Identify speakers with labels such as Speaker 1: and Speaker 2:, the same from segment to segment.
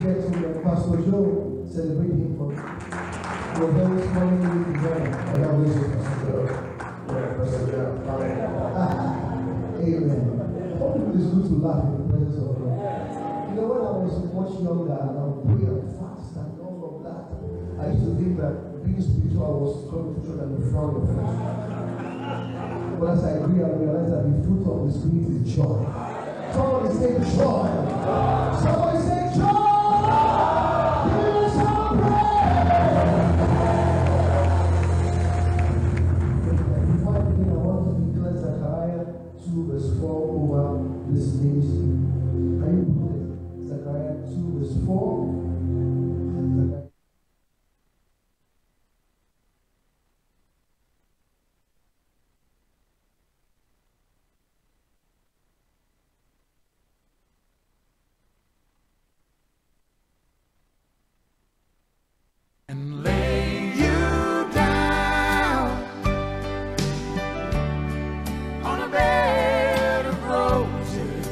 Speaker 1: Pastor Joe celebrate him for your very small meeting together. I love this, Pastor Joe. Yeah, Pastor Joe. Amen. It is good to laugh in the presence of God. You know, when I was much younger and I would pray and fast and all of that, I used to think that being spiritual was going to show them the front of it. But as I grew, I realized that the fruit of the Spirit is joy. Somebody say joy. Somebody say joy. Verse 4 over this nation. Can you put it? Zechariah 2 verse 4.
Speaker 2: And lay you down on a bed of roses.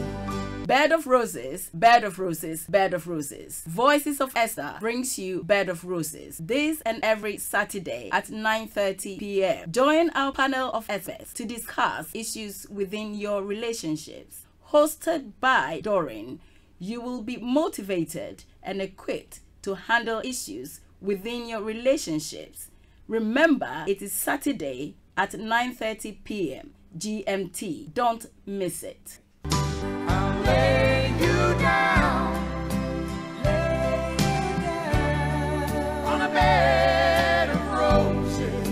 Speaker 3: Bed of Roses, Bed of Roses, Bed of Roses. Voices of Esther brings you Bed of Roses this and every Saturday at 9:30 p.m. Join our panel of experts to discuss issues within your relationships. Hosted by Doreen, you will be motivated and equipped to handle issues within your relationships. Remember, it is Saturday at 9:30 p.m. GMT. Don't miss it.
Speaker 2: I'll lay you down, on a bed of roses.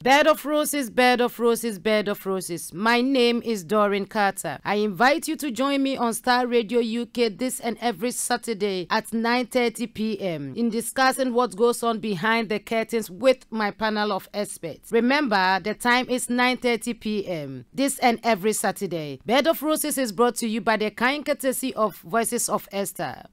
Speaker 4: Bed of Roses, Bed of Roses, Bed of Roses. My name is Doreen Carter. I invite you to join me on Starr Radio UK this and every Saturday at 9:30 p.m. in discussing what goes on behind the curtains with my panel of experts. Remember, the time is 9:30 p.m. this and every Saturday. Bed of Roses is brought to you by the kind courtesy of Voices of Esther.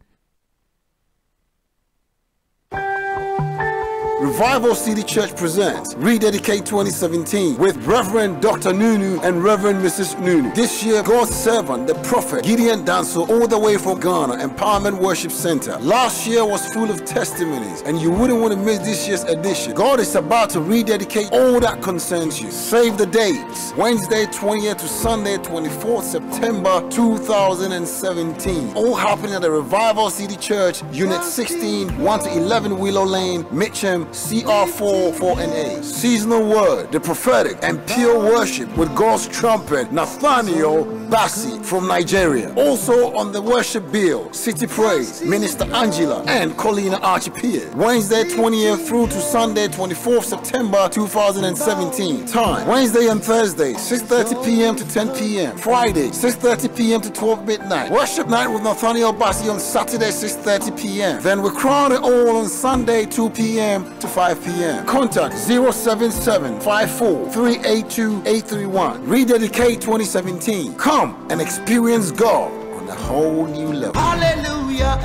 Speaker 5: Revival City Church presents Rededicate 2017 with Reverend Dr. Nunu and Reverend Mrs. Nunu. This year, God's servant, the prophet Gideon Danso, all the way from Ghana, Empowerment Worship Center. Last year was full of testimonies, and you wouldn't want to miss this year's edition. God is about to rededicate all that concerns you. Save the dates. Wednesday 20th to Sunday 24th September 2017. All happening at the Revival City Church, Unit 16, 1 to 11 Willow Lane, Mitcham, CR4 4NA. Seasonal word, the prophetic and pure worship with God's trumpet, Nathaniel Bassi from Nigeria. Also on the worship bill, City Praise, Minister Angela and Colina Archipia. Wednesday 20th through to Sunday 24th September 2017. Time, Wednesday and Thursday, 6:30 p.m. to 10 p.m. Friday, 6:30 p.m. to 12 midnight. Worship night with Nathaniel Bassi on Saturday, 6:30 p.m. Then we crown it all on Sunday, 2 p.m. to 5 p.m. Contact 077-54-382-831. Rededicate 2017. Come and experience God on a whole new level.
Speaker 2: Hallelujah.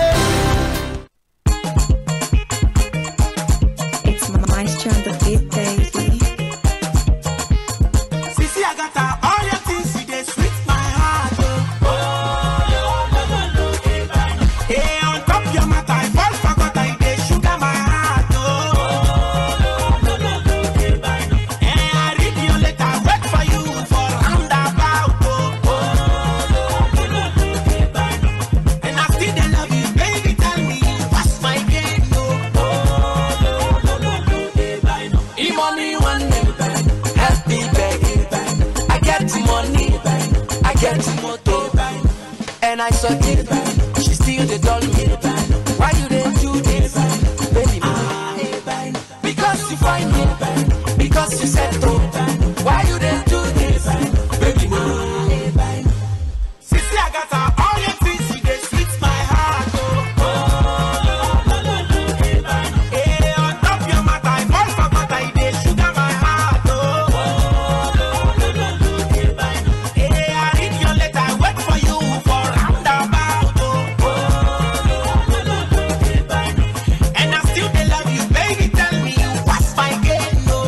Speaker 6: It's my strength of it, baby.
Speaker 2: Sissy, I got all your things, see they sweet my heart. Hey, on top your mouth, I fall forgot I they sugar my heart. Hey, I read your letter, wait for you for roundabout. And I still they love you, baby, tell me what's my game, no. E-money one day, help me beg. I get money, I get motor, and I saw it. She still the doll me. Why you they do this, baby? Because you find me, because you said so. Why you they do this, baby? Sissy, I got all your things, see they sweet my heart. Hey, on top your mouth, I fall forgot I they sugar my heart. Hey, I read your letter, wait for you for roundabout. And I still they love you, baby. Tell me what's my game, no.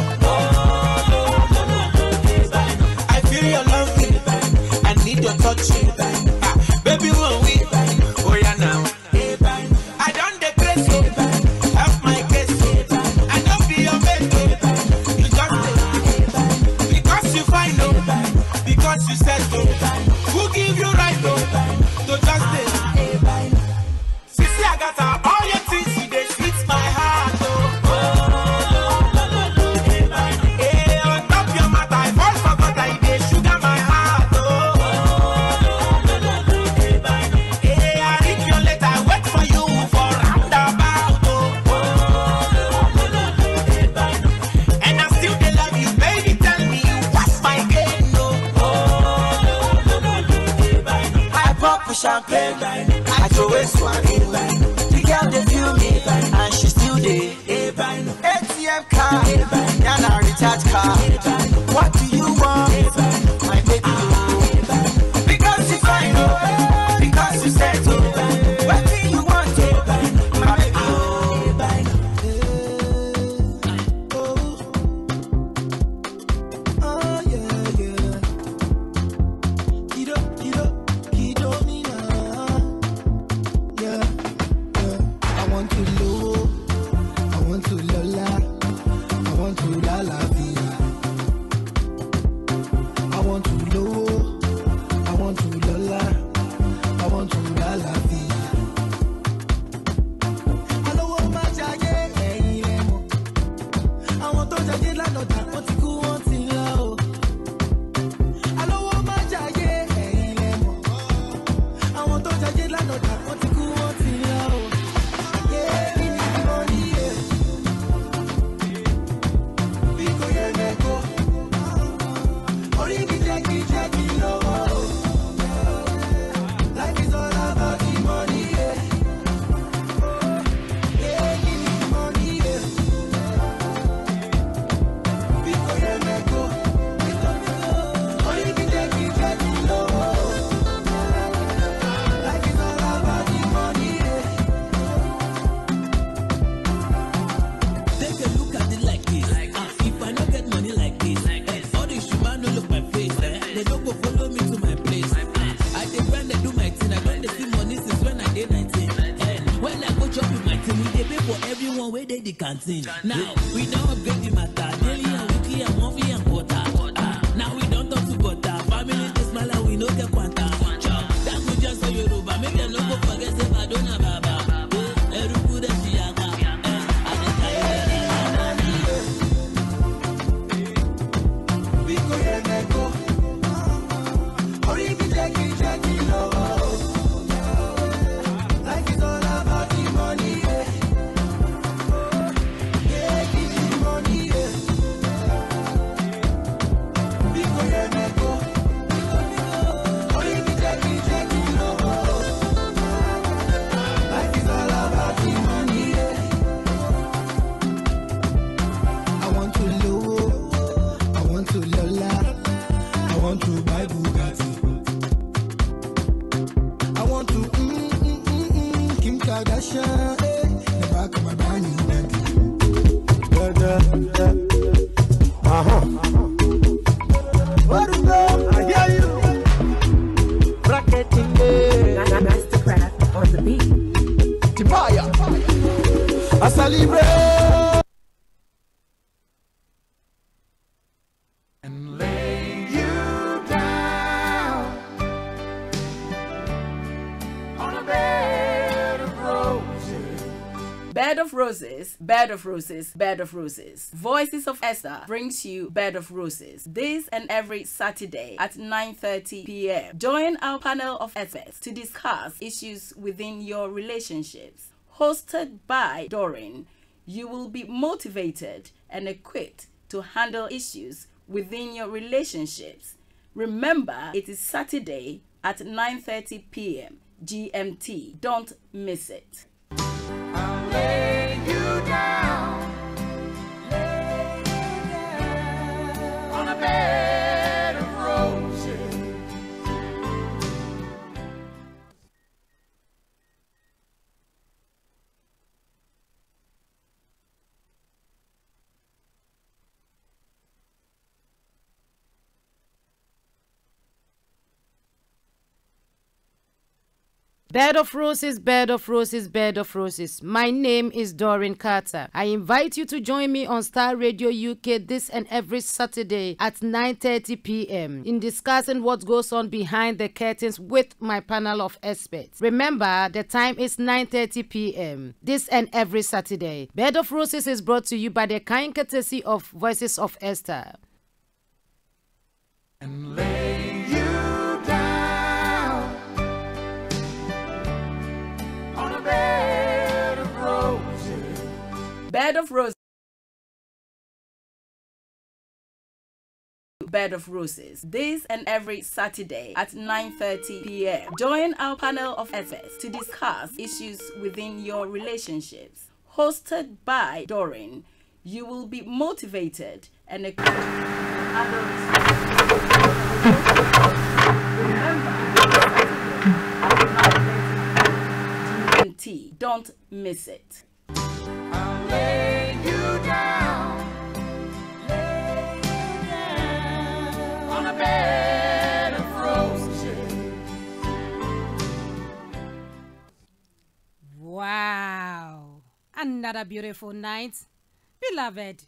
Speaker 2: want you. Baby, won't we? Oh yeah now. I don't depress you. Have my case. I don't be your mate. You just because you find no, because you said no. Who give you right no? To just stay. Sissy, I got all your things. You they sweet my heart. On top your mouth, I fall for God. I they sugar my heart. I read your letter, wait for you for roundabout. And I still they love you, baby. Tell me what's my game, no. I pop for champagne, I throw a swan in. The girl they feel me, and she still there. ATM card, and a recharge card. What do you want, my baby? Because you find out, because you said so. What do you want, my baby? Oh yeah, yeah. Kido, me now. Yeah, yeah. I want to low, I want to lola, I want to la la vida. I want to low, I want to lola, I want to la la vida. I know what my jaye, I want to jaye la no da, want to go on till low. I know what my jaye, I want to jaye la no da, want to go on till low. Yeah, give me the money, yeah. Biko ye meko, ori mi jackie low. Life is all about the money, yeah. Yeah, give me the money, yeah. Biko ye meko, ori mi jackie low. Life is all about the money, yeah.
Speaker 7: Take a look at it like this. If I don't get money like this, all the shuma no look my face. They don't go follow me to my place. I dey grind, I do my thing. I don't dey see money since when I did 19. When I go chop with my team, we dey pay for everyone where they the canteen. Now we don't upgrade the matter. Daily and weekly and monthly and quarter. Now we don't talk to butter. Family dey smile and we no get quanta. That could just say Yoruba. Make them no go forget say Madonna Baba. Eruku de Chiaga. I dey carry
Speaker 2: Biko ye meko, ori mi jackie low. Life is all about the money, yeah. Yeah, give me the money, yeah. Biko ye meko, ori mi jackie low. Life is all about the money, yeah. I want to low, I want to lola, I want to buy Bugatti. I want to Kim Kardashian, the back of my brand new Bentley. What is that? I hear you. Bracketing
Speaker 8: That's the craft on the beat.
Speaker 2: Tipaya. I celebrate. And lay you down on a bed of roses.
Speaker 3: Bed of Roses, Bed of Roses, Bed of Roses. Voices of Esther brings you Bed of Roses this and every Saturday at 9:30 p.m. Join our panel of experts to discuss issues within your relationships. Hosted by Doreen, you will be motivated and equipped to handle issues within your relationships. Remember, it is Saturday at 9:30 p.m. GMT. Don't miss it.
Speaker 2: I'll lay you down on a bed of roses.
Speaker 4: Bed of roses, bed of roses, bed of roses. My name is Doreen Carter. I invite you to join me on Star Radio UK this and every Saturday at 9:30 p.m. in discussing what goes on behind the curtains with my panel of experts. Remember, the time is 9:30 p.m. this and every Saturday. Bed of Roses is brought to you by the kind courtesy of Voices of Esther.
Speaker 2: And lay you down on a bed of roses.
Speaker 3: Bed of Roses. Bed of Roses this and every Saturday at 9:30 p.m. Join our panel of experts to discuss issues within your relationships. Hosted by Doreen, you will be motivated and equipped to handle Remember, GMT. Don't miss it.
Speaker 2: I'll lay you down. On a bed of roses.
Speaker 9: Wow, another beautiful night. Beloved,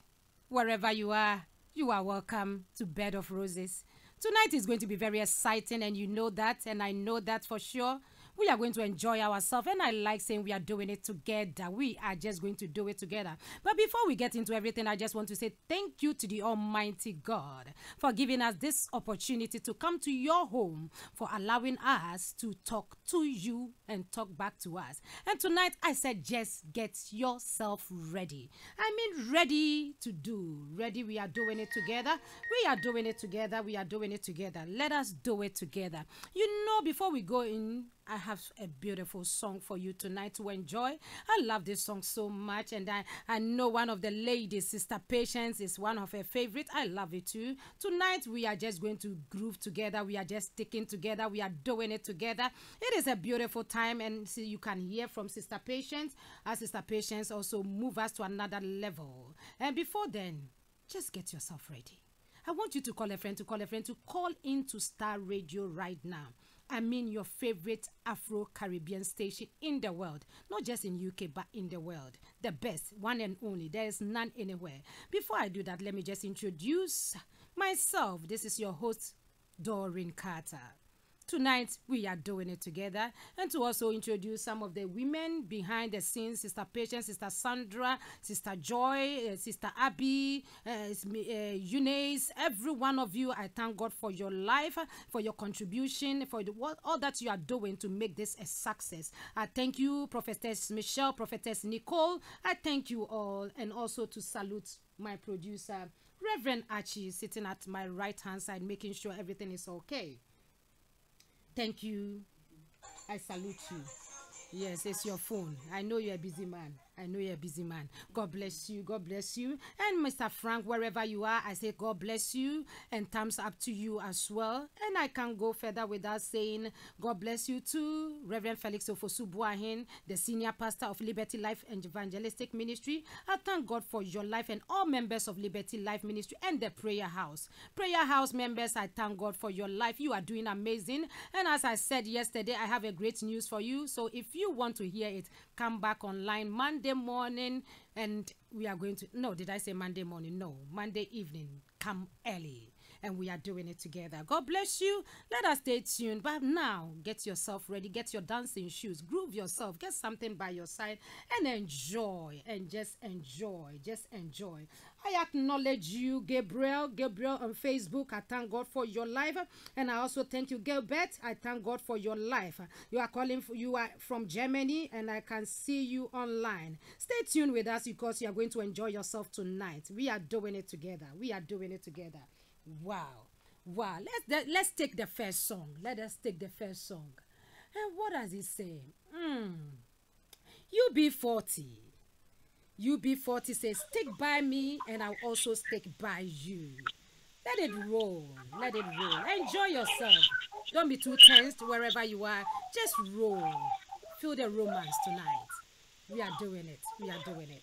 Speaker 9: wherever you are welcome to Bed of Roses. Tonight is going to be very exciting, and you know that, and I know that for sure. We are going to enjoy ourselves, and I like saying we are doing it together. We are just going to do it together. But before we get into everything, I just want to say thank you to the Almighty God for giving us this opportunity to come to your home, for allowing us to talk to you and talk back to us. And tonight, I said just get yourself ready. I mean ready to do. Ready, we are doing it together. We are doing it together. We are doing it together. Let us do it together. You know, before we go in, I have a beautiful song for you tonight to enjoy. I love this song so much, and I know one of the ladies, Sister Patience, is one of her favorite. I love it too. Tonight, we are just going to groove together. We are just sticking together. We are doing it together. It is a beautiful time, and see, you can hear from Sister Patience, as Sister Patience also move us to another level. And before then, just get yourself ready. I want you to call a friend, to call into Star Radio right now. I mean your favorite Afro-Caribbean station in the world. Not just in UK, but in the world. The best, one and only. There is none anywhere. Before I do that, let me just introduce myself. This is your host, Doreen Carter. Tonight, we are doing it together. And to also introduce some of the women behind the scenes, Sister Patience, Sister Sandra, Sister Joy, Sister Abby, Eunice, every one of you, I thank God for your life, for your contribution, for all that you are doing to make this a success. I thank you, Prophetess Michelle, Prophetess Nicole. I thank you all, and also to salute my producer, Reverend Archie, sitting at my right-hand side, making sure everything is okay. Thank you. I salute you. Yes, it's your phone. I know you're a busy man. I know you're a busy man. God bless you. God bless you. And Mr. Frank, wherever you are, I say God bless you and thumbs up to you as well. And I can go further without saying God bless you too, Reverend Felix Ofosu-Buahin, the senior pastor of Liberty Life and Evangelistic Ministry. I thank God for your life and all members of Liberty Life Ministry and the Prayer House. Prayer House members, I thank God for your life. You are doing amazing. And as I said yesterday, I have a great news for you. So if you want to hear it, come back online Monday morning, and we are going to, no, did I say Monday morning? No, Monday evening. Come early, and we are doing it together. God bless you. Let us stay tuned. But now, get yourself ready. Get your dancing shoes. Groove yourself. Get something by your side and enjoy. And just enjoy. Just enjoy. I acknowledge you, Gabriel on Facebook. I thank God for your life. And I also thank you, Gilbert. I thank God for your life. You are from Germany, and I can see you online. Stay tuned with us because you are going to enjoy yourself tonight. We are doing it together. We are doing it together. Wow. Let's take the first song. Let us take the first song. And what does it say? UB40. UB40 says, stick by me and I'll also stick by you. Let it roll. Let it roll. Enjoy yourself. Don't be too tensed wherever you are. Just roll. Feel the romance tonight. We are doing it. We are doing it.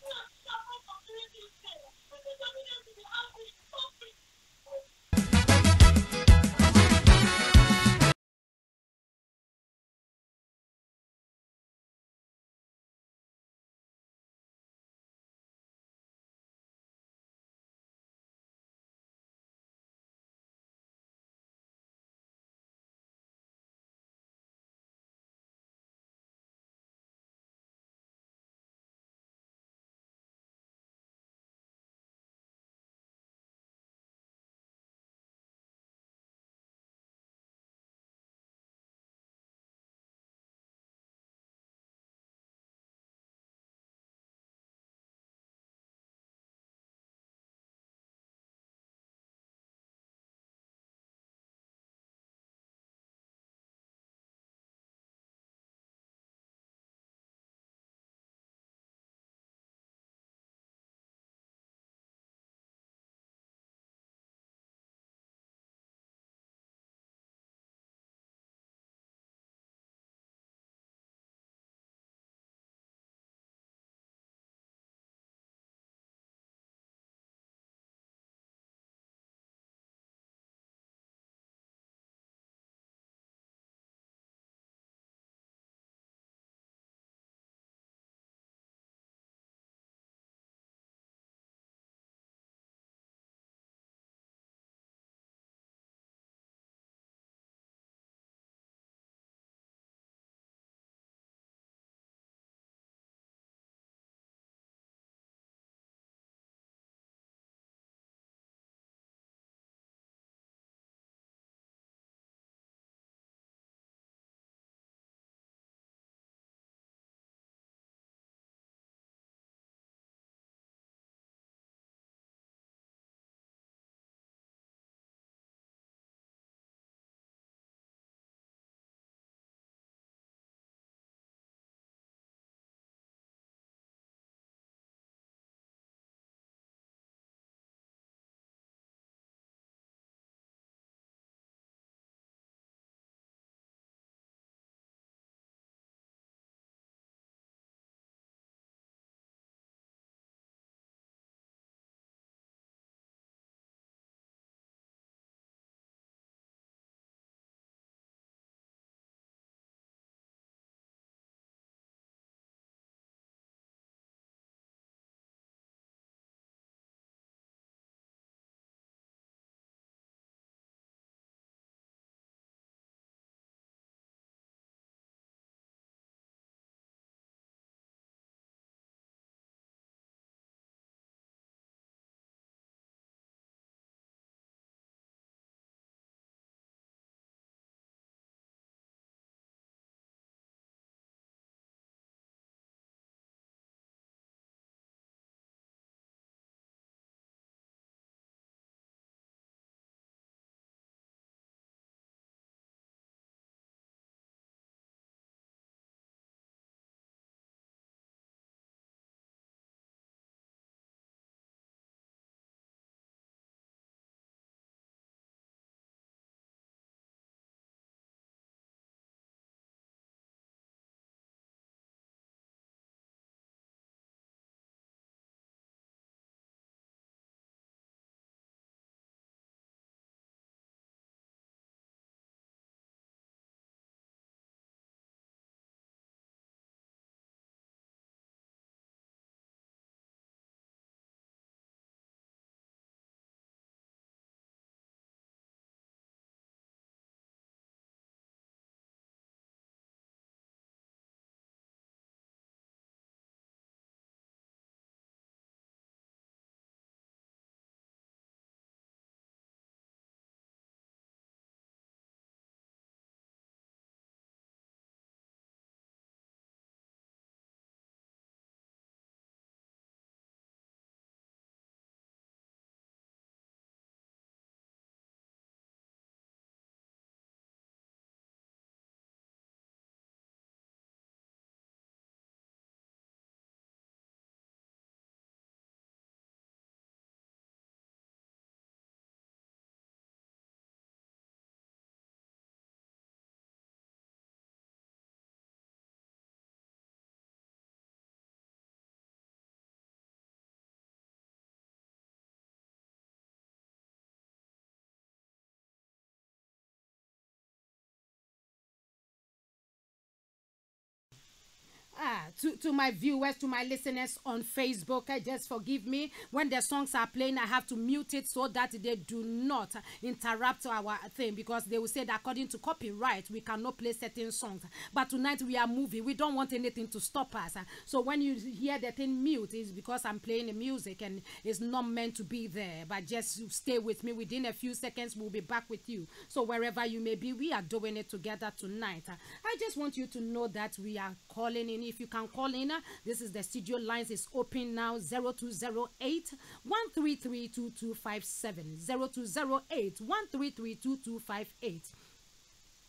Speaker 9: to my viewers, to my listeners on Facebook, just forgive me. When the songs are playing, I have to mute it so that they do not interrupt our thing, because they will say that according to copyright, we cannot play certain songs. But tonight we are moving. We don't want anything to stop us. So when you hear the thing mute, it's because I'm playing the music and it's not meant to be there. But just stay with me. Within a few seconds, we'll be back with you. So wherever you may be, we are doing it together tonight. I just want you to know that we are calling in. If you can call in, this is the studio lines is open now. 0208 133 2257 0208 133 2258.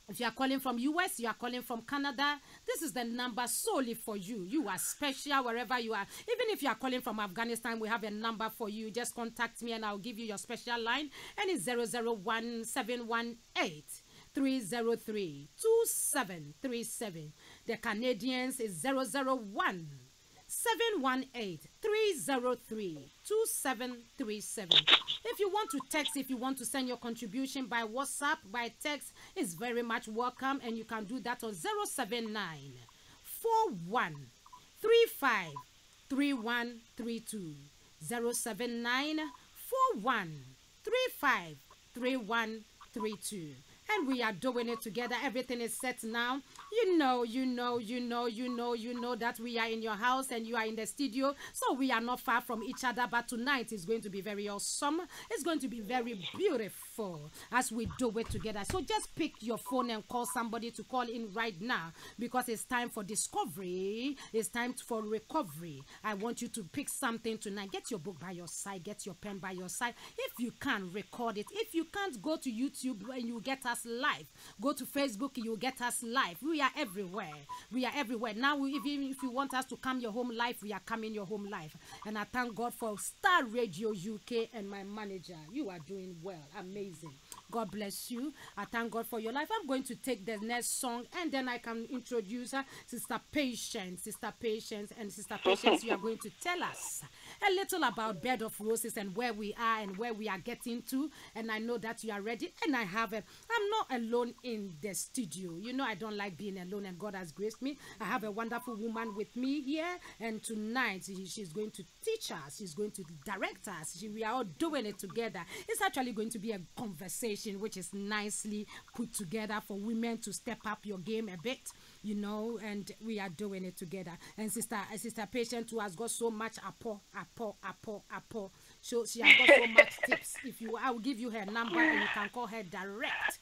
Speaker 9: If you are calling from US, you are calling from Canada, this is the number solely for you. You are special wherever you are. Even if you are calling from Afghanistan, we have a number for you. Just contact me and I'll give you your special line. And it's 001 718 303 2737. The Canadians is 001 718 303 2737. If you want to text, if you want to send your contribution by WhatsApp, by text, is very much welcome, and you can do that on 079 41 35 3132 079 41 35 3132. And we are doing it together. Everything is set now. You know that we are in your house and you are in the studio. So we are not far from each other. But tonight is going to be very awesome. It's going to be very beautiful as we do it together. So just pick your phone and call somebody to call in right now, because it's time for discovery. It's time for recovery. I want you to pick something tonight. Get your book by your side. Get your pen by your side. If you can, record it. If you can't, go to YouTube and you get us live. Go to Facebook, you get us live. We are everywhere. We are everywhere. Now, even if you want us to come your home live, we are coming your home live. And I thank God for Starr Radio UK and my manager. You are doing well. Amazing. God bless you. I thank God for your life. I'm going to take the next song and then I can introduce Sister Patience. Sister Patience. And Sister Patience, you are going to tell us a little about Bed of Roses and where we are and where we are getting to. And I know that you are ready. And I'm not alone in the studio. You know I don't like being alone, and God has graced me. I have a wonderful woman with me here, and tonight she's going to teach us. She's going to direct us. We are all doing it together. It's actually going to be a conversation which is nicely put together for women to step up your game a bit, you know, and we are doing it together. And Sister Patient, who has got so much apple. So she has got so much tips. If you, I will give you her number and you can call her direct.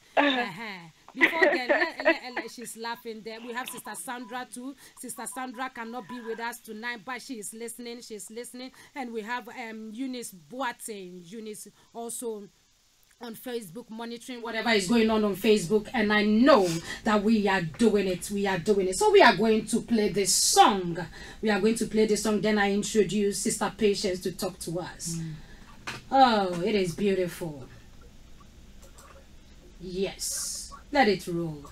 Speaker 9: Before then, she's laughing there. We have Sister Sandra too. Sister Sandra cannot be with us tonight, but she is listening. She's listening. And we have Eunice Boateng. Eunice also on Facebook, monitoring whatever is going on Facebook, and I know that we are doing it. We are doing it. So we are going to play this song. Then I introduce Sister Patience to talk to us. Oh, it is beautiful. Yes, let it roll.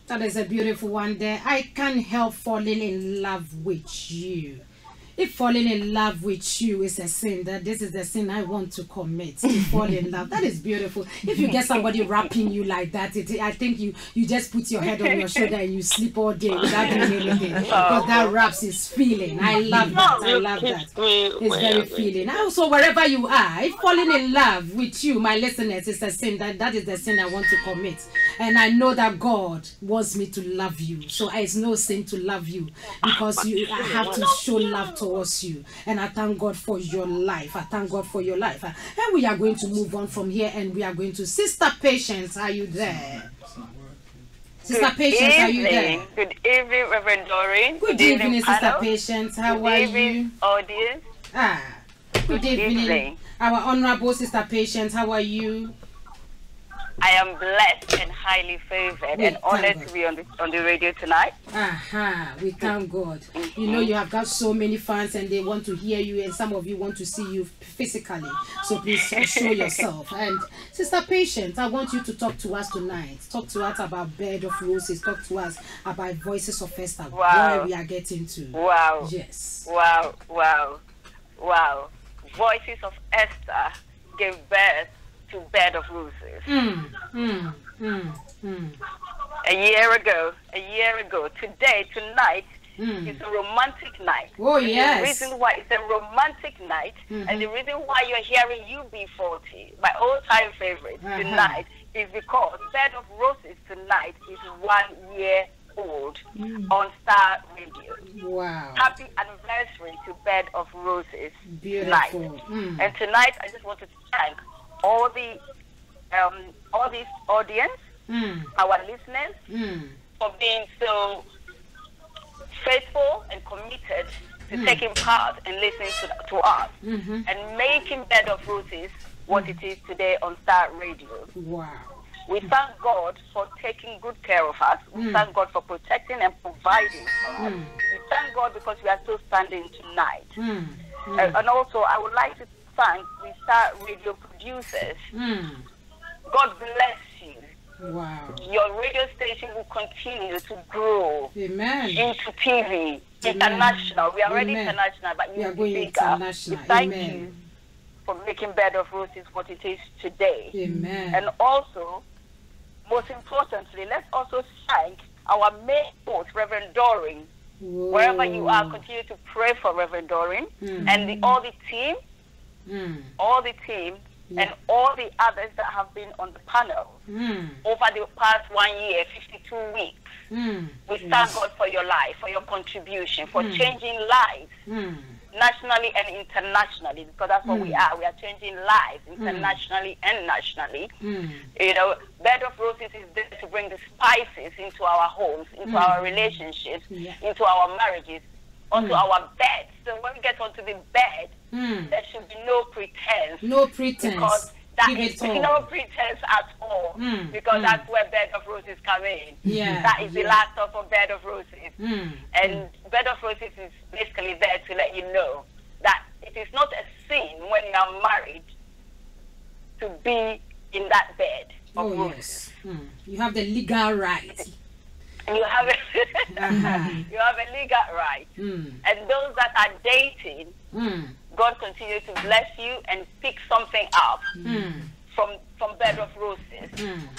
Speaker 9: That is a beautiful one there. I can't help falling in love with you. If falling in love with you is a sin, that this is the sin I want to commit, to fall in love. That is beautiful. If you get somebody rapping you like that, I think you just put your head on your shoulder and you sleep all day without doing anything. Because that raps is feeling. I love that. I love that. It's very feeling. Also, wherever you are, if falling in love with you, my listeners, is a sin, that is the sin I want to commit. And I know that God wants me to love you. So it's no sin to love you, because I have to show love towards you. And I thank God for your life. I thank God for your life. And we are going to move on from here, and we are going to Sister Patience. Are you there? Sister Patience, are you there?
Speaker 10: Good evening, Reverend Doreen.
Speaker 9: Good evening, Sister Patience. How are you?
Speaker 10: Good evening, audience.
Speaker 9: Good evening. Our honorable Sister Patience, how are you?
Speaker 10: I am blessed and highly favored and honored to be on the radio tonight.
Speaker 9: We thank God. You know, you have got so many fans and they want to hear you, and some of you want to see you physically. So please show yourself. And Sister Patience, I want you to talk to us tonight. Talk to us about Bed of Roses. Talk to us about Voices of Esther.
Speaker 10: Wow.
Speaker 9: Where we are getting to.
Speaker 10: Wow.
Speaker 9: Yes.
Speaker 10: Wow. Wow. Wow. Voices of Esther gave birth to Bed of Roses. A year ago, tonight is a romantic night.
Speaker 9: Oh,
Speaker 10: and
Speaker 9: yes.
Speaker 10: The reason why it's a romantic night, and the reason why you're hearing UB40, my all-time favorite, tonight, is because Bed of Roses tonight is 1 year old on Starr Radio.
Speaker 9: Wow.
Speaker 10: Happy anniversary to Bed of Roses.
Speaker 9: Beautiful.
Speaker 10: Tonight. And tonight, I just wanted to thank all this audience, our listeners, for being so faithful and committed to taking part and listening to us and making Bed of Roses what it is today on Starr Radio.
Speaker 9: Wow.
Speaker 10: We thank God for taking good care of us. We thank God for protecting and providing for us. We thank God because we are still standing tonight. And also, I would like to thank the Starr Radio producers. God bless you.
Speaker 9: Wow.
Speaker 10: Your radio station will continue to grow.
Speaker 9: Amen.
Speaker 10: Into TV, international. We are already international, but
Speaker 9: we are going
Speaker 10: bigger.
Speaker 9: international.
Speaker 10: We thank you for making Bed of Roses what it is today.
Speaker 9: Amen.
Speaker 10: And also, most importantly, let's also thank our main host, Reverend Doreen.
Speaker 9: Whoa.
Speaker 10: Wherever you are, continue to pray for Reverend Doreen and all the team, and all the others that have been on the panel over the past 1 year, 52 weeks. We thank God for your life, for your contribution, for changing lives. Nationally and internationally, because that's what we are. We are changing lives internationally and nationally. You know, Bed of Roses is there to bring the spices into our homes, into our relationships, into our marriages, onto our beds. So when we get onto the bed, there should be no pretense.
Speaker 9: No pretense.
Speaker 10: Because that
Speaker 9: Give
Speaker 10: is
Speaker 9: it all.
Speaker 10: no pretense at all. Because that's where Bed of Roses come in.
Speaker 9: Yeah.
Speaker 10: That is the last stop of Bed of Roses. And Bed of Roses is basically there to let you know that it is not a sin when you are married to be in that bed of roses.
Speaker 9: Yes. You have the legal right.
Speaker 10: You have you have a legal right. And those that are dating, God continue to bless you and pick something up from Bed of Roses.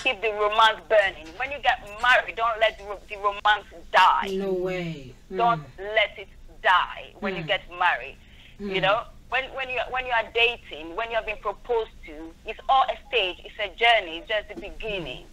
Speaker 10: Keep the romance burning. When you get married, don't let the romance die.
Speaker 9: No way.
Speaker 10: Don't let it die when you get married. You know, when you are dating, when you have been proposed to, it's all a stage. It's a journey. It's just the beginning.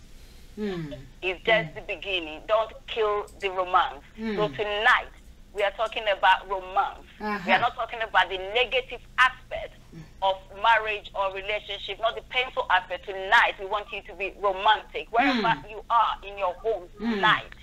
Speaker 10: It's just the beginning. Don't kill the romance. So tonight, we are talking about romance. We are not talking about the negative aspect of marriage or relationship, not the painful aspect. Tonight, we want you to be romantic. Wherever you are in your home tonight,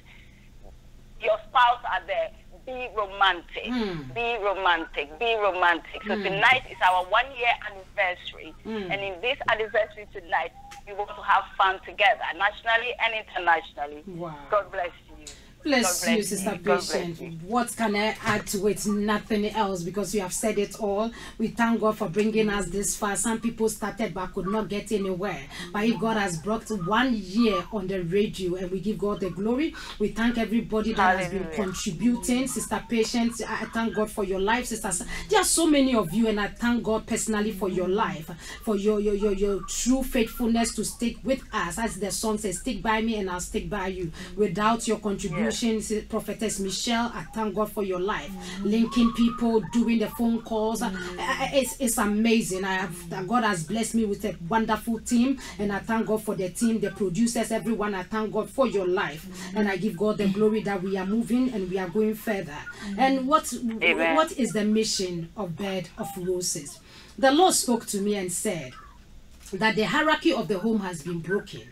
Speaker 10: your spouse are there. Be romantic. Be romantic. Be romantic. So tonight is our 1 year anniversary. And in this anniversary tonight, we want to have fun together, nationally and internationally.
Speaker 9: Wow.
Speaker 10: God bless you.
Speaker 9: Bless
Speaker 10: God
Speaker 9: you,
Speaker 10: bless
Speaker 9: Sister
Speaker 10: you. God bless
Speaker 9: Patient.
Speaker 10: you.
Speaker 9: What can I add to it? Nothing else, because you have said it all. We thank God for bringing us this far. Some people started but could not get anywhere. But if God has brought 1 year on the radio, and we give God the glory, we thank everybody that has been
Speaker 10: Hallelujah.
Speaker 9: contributing. Sister Patient, I thank God for your life, Sister. There are so many of you, and I thank God personally for your life, for your true faithfulness to stick with us. As the song says, stick by me and I'll stick by you. Without your contribution, Prophetess Michelle, I thank God for your life. Linking people, doing the phone calls, it's amazing. God has blessed me with a wonderful team, and I thank God for the team, the producers, everyone. I thank God for your life, and I give God the glory that we are moving and we are going further. And what is the mission of Bed of Roses? The Lord spoke to me and said that the hierarchy of the home has been broken.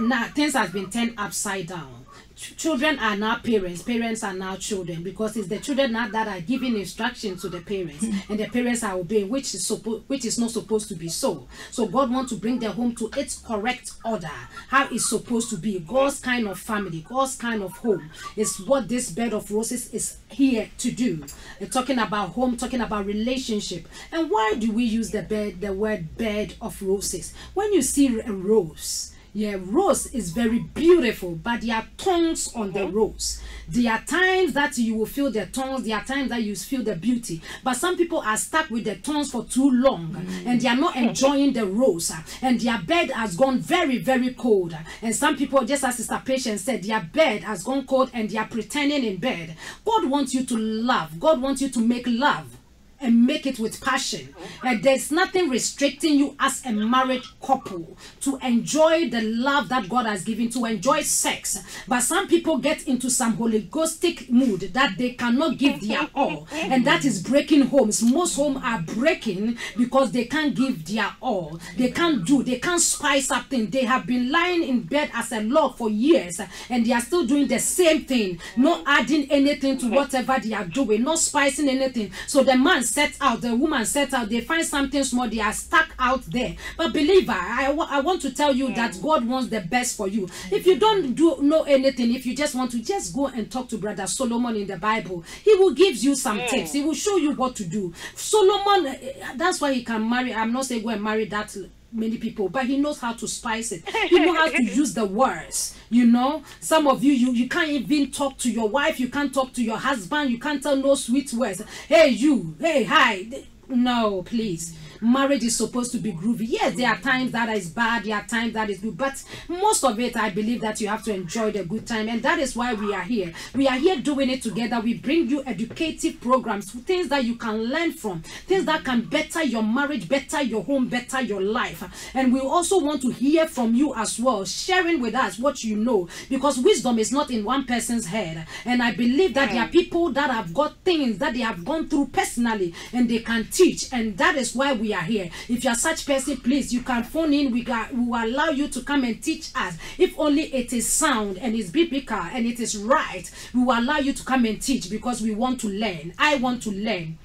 Speaker 9: Now things have been turned upside down. Children are now parents, parents are now children, because it's the children now that are giving instructions to the parents, and the parents are obeying, which is not supposed to be so. So God wants to bring the home to its correct order, how it's supposed to be. God's kind of family, God's kind of home is what this Bed of Roses is here to do. Talking about home, talking about relationship. And why do we use the word Bed of Roses? When you see a rose, yeah, rose is very beautiful, but there are thorns on the rose. There are times that you will feel the thorns, there are times that you feel the beauty, but some people are stuck with the thorns for too long, and they are not enjoying the rose, and their bed has gone very, very cold. And some people, just as Sister Patient said, their bed has gone cold and they are pretending in bed. God wants you to love. God wants you to make love and make it with passion. And there's nothing restricting you as a married couple to enjoy the love that God has given, to enjoy sex. But some people get into some Holy Ghostic mood that they cannot give their all, and that is breaking homes. Most homes are breaking because they can't give their all. They can't spice up things. They have been lying in bed as a log for years, and they are still doing the same thing, not adding anything to whatever they are doing, not spicing anything. So the man set out, the woman set out, they find something small, they are stuck out there. But believer, I want to tell you that God wants the best for you. If you don't know anything, if you just want to, just go and talk to Brother Solomon in the Bible. He will give you some tips. He will show you what to do. Solomon, that's why he can marry. I'm not saying go and marry that many people, but he knows how to spice it. He knows how to use the words. You know, some of you can't even talk to your wife, you can't talk to your husband, you can't tell no sweet words. Hey you, hey hi. No, please. Marriage is supposed to be groovy. Yes, there are times that is bad, there are times that is good, but most of it, I believe that you have to enjoy the good time, and that is why we are here. We are here doing it together. We bring you educative programs, things that you can learn from, things that can better your marriage, better your home, better your life. And we also want to hear from you as well, sharing with us what you know, because wisdom is not in one person's head. And I believe that there are people that have got things that they have gone through personally, and they can teach, and that is why we are here. If you are such person, please, you can phone in. We will allow you to come and teach us. If only it is sound and it's biblical and it is right, we will allow you to come and teach, because we want to learn. I want to learn.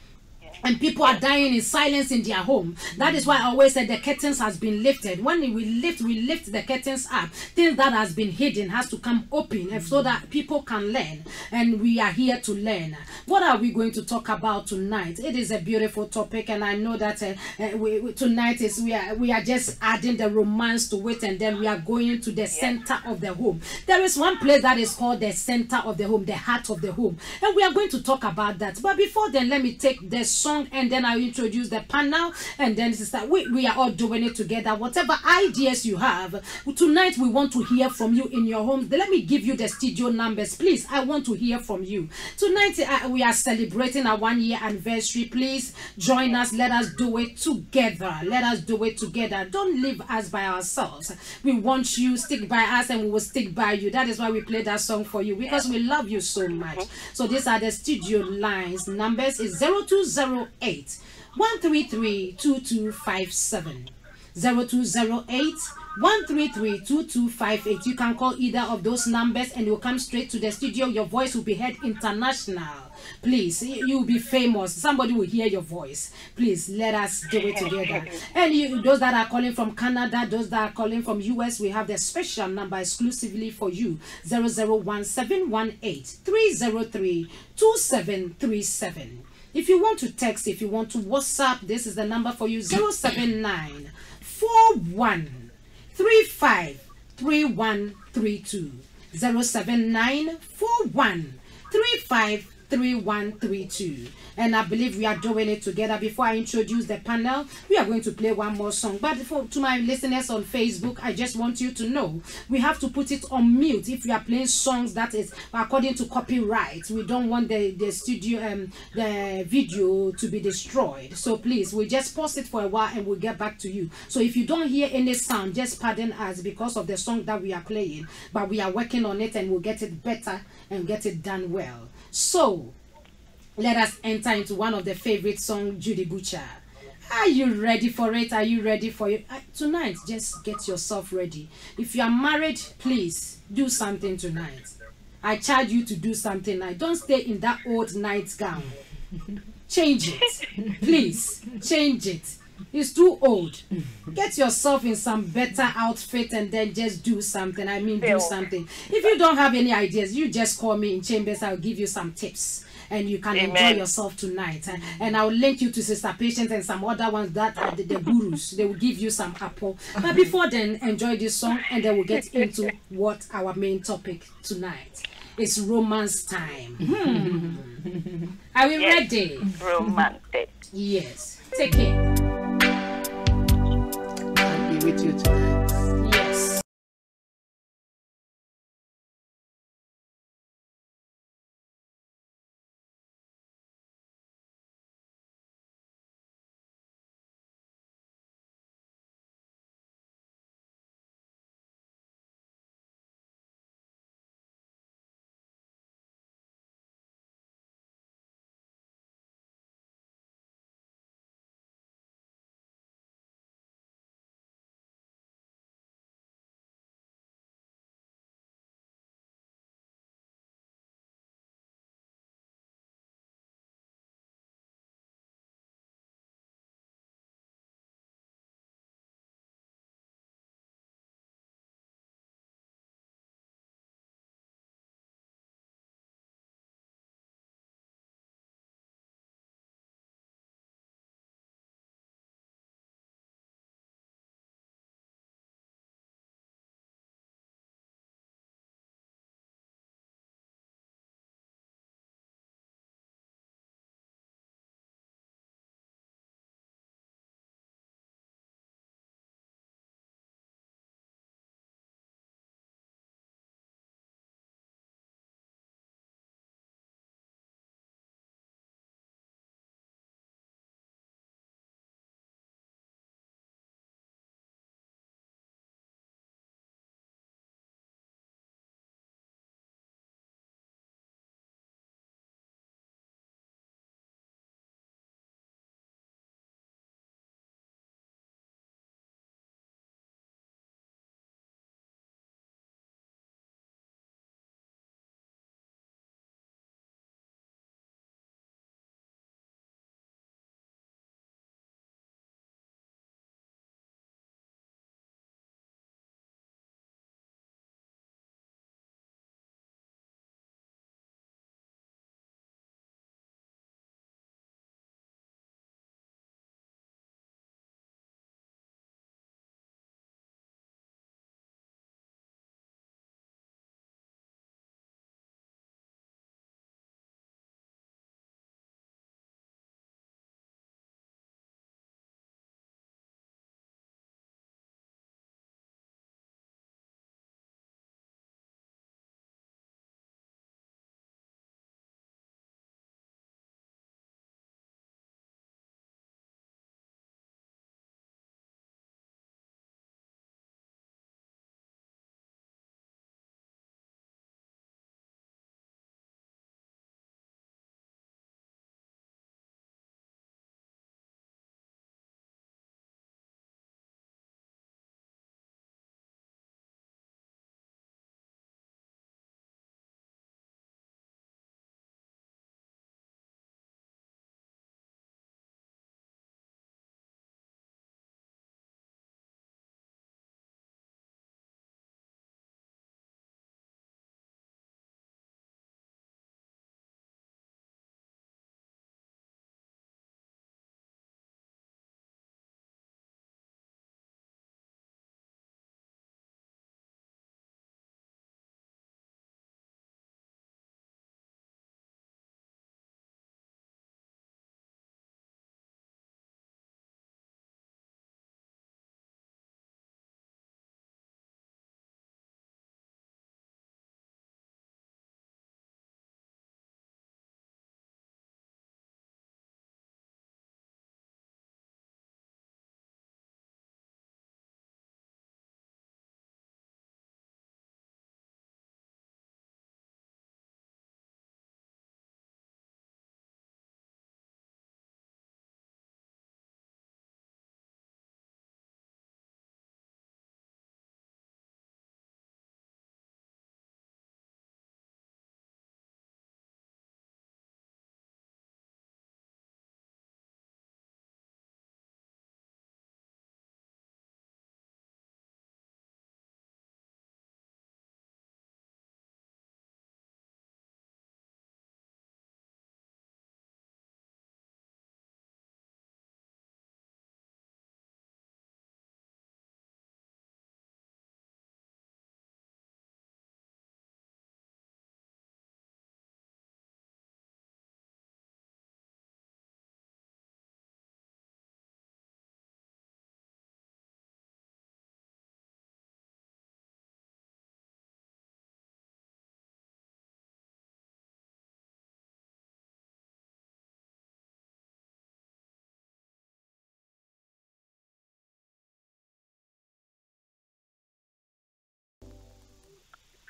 Speaker 9: And people are dying in silence in their home. That is why I always said the curtains has been lifted. When we lift the curtains up. Things that has been hidden has to come open, so that people can learn. And we are here to learn. What are we going to talk about tonight? It is a beautiful topic, and I know that tonight is we are just adding the romance to it, and then we are going to the center of the home. There is one place that is called the center of the home, the heart of the home, and we are going to talk about that. But before then, let me take the song, and then I'll introduce the panel, and then sister, we are all doing it together. Whatever ideas you have tonight, we want to hear from you in your homes. Let me give you the studio numbers, please. I want to hear from you tonight. We are celebrating our 1 year anniversary. Please join us. Let us do it together. Let us do it together. Don't leave us by ourselves. We want you. Stick by us, and we will stick by you. That is why we play that song for you, because we love you so much. So these are the studio lines. Numbers is 0208 133 2257. 0208 133-2258. You can call either of those numbers and you'll come straight to the studio. Your voice will be heard international. Please, you'll be famous. Somebody will hear your voice. Please, let us do it together. And those that are calling from Canada, those that are calling from US, we have the special number exclusively for you. 001-718-303-2737. If you want to text, if you want to WhatsApp, this is the number for you. 079-41-35-3132. 079-41-35-3132. And I believe we are doing it together. Before I introduce the panel, we are going to play one more song. But to my listeners on Facebook, I just want you to know we have to put it on mute if we are playing songs that is according to copyright. We don't want the studio the video to be destroyed. So please, we just pause it for a while and we'll get back to you. So if you don't hear any sound, just pardon us because of the song that we are playing. But we are working on it and we'll get it better and get it done well. So let us enter into one of the favorite songs, Judy Butcher. Are you ready for it? Are you ready for it? Tonight, just get yourself ready. If you are married, please do something tonight. I charge you to do something tonight. Don't stay in that old nightgown. Change it. Please, change it. It's too old. Get yourself in some better outfit and then just do something. I mean, do something. If you don't have any ideas, you just call me in Chambers. I'll give you some tips. And you can enjoy yourself tonight. And I'll link you to Sister Patience and some other ones that are the gurus. They will give you some apple. But before then, enjoy this song and then we'll get into what our main topic tonight is. Romance time. Are we ready?
Speaker 10: Romantic.
Speaker 9: Yes. Take it.
Speaker 11: I'll be with you tonight.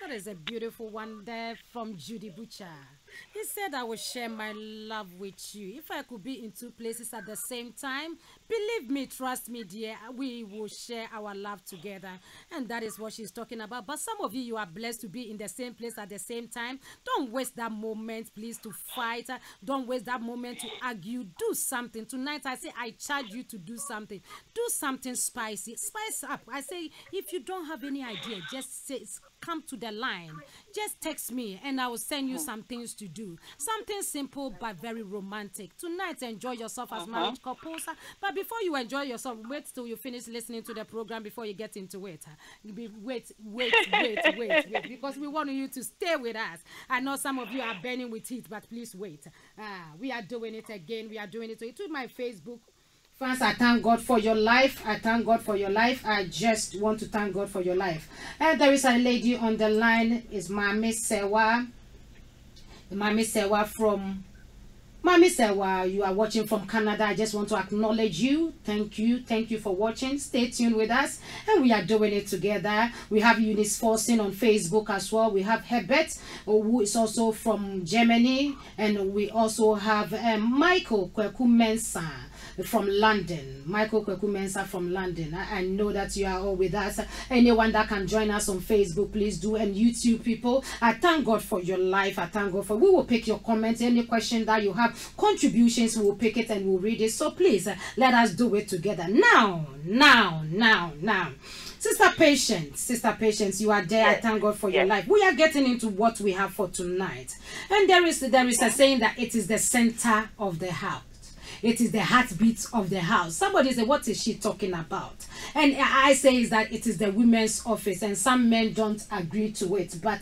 Speaker 9: That is a beautiful one there from Judy Butcher. He said, I will share my love with you. If I could be in two places at the same time, believe me, trust me, dear, we will share our love together. And that is what she's talking about. But some of you, you are blessed to be in the same place at the same time. Don't waste that moment, please, to fight. Don't waste that moment to argue. Do something. Tonight, I say, I charge you to do something. Do something spicy. Spice up. I say, if you don't have any idea, just say, come to the line. Just text me and I will send you some things to do. Something simple but very romantic. Tonight, enjoy yourself as marriage couples. But before you enjoy yourself, wait till you finish listening to the program before you get into it. Wait, because we want you to stay with us. I know some of you are burning with heat, but please wait. We are doing it again. We are doing it to my Facebook. Fans, I thank God for your life. I thank God for your life. I just want to thank God for your life. And there is a lady on the line. Is Mami Sewa. Mami Sewa from... Mami Sewa, you are watching from Canada. I just want to acknowledge you. Thank you. Thank you for watching. Stay tuned with us. And we are doing it together. We have Eunice Forsen on Facebook as well. We have Herbert, who is also from Germany. And we also have Michael Kwekumensa from London. Michael Kwekumensa from London. I know that you are all with us. Anyone that can join us on Facebook, please do. And YouTube people, I thank God for your life. I thank God for... We will pick your comments. Any question that you have, contributions, we will pick it and we'll read it. So please, let us do it together. Now. Sister Patience, you are there. I thank God for your life. We are getting into what we have for tonight. And there is a saying that it is the center of the house. It is the heartbeat of the house. Somebody say, what is she talking about? And I say is that it is the women's office, and some men don't agree to it. But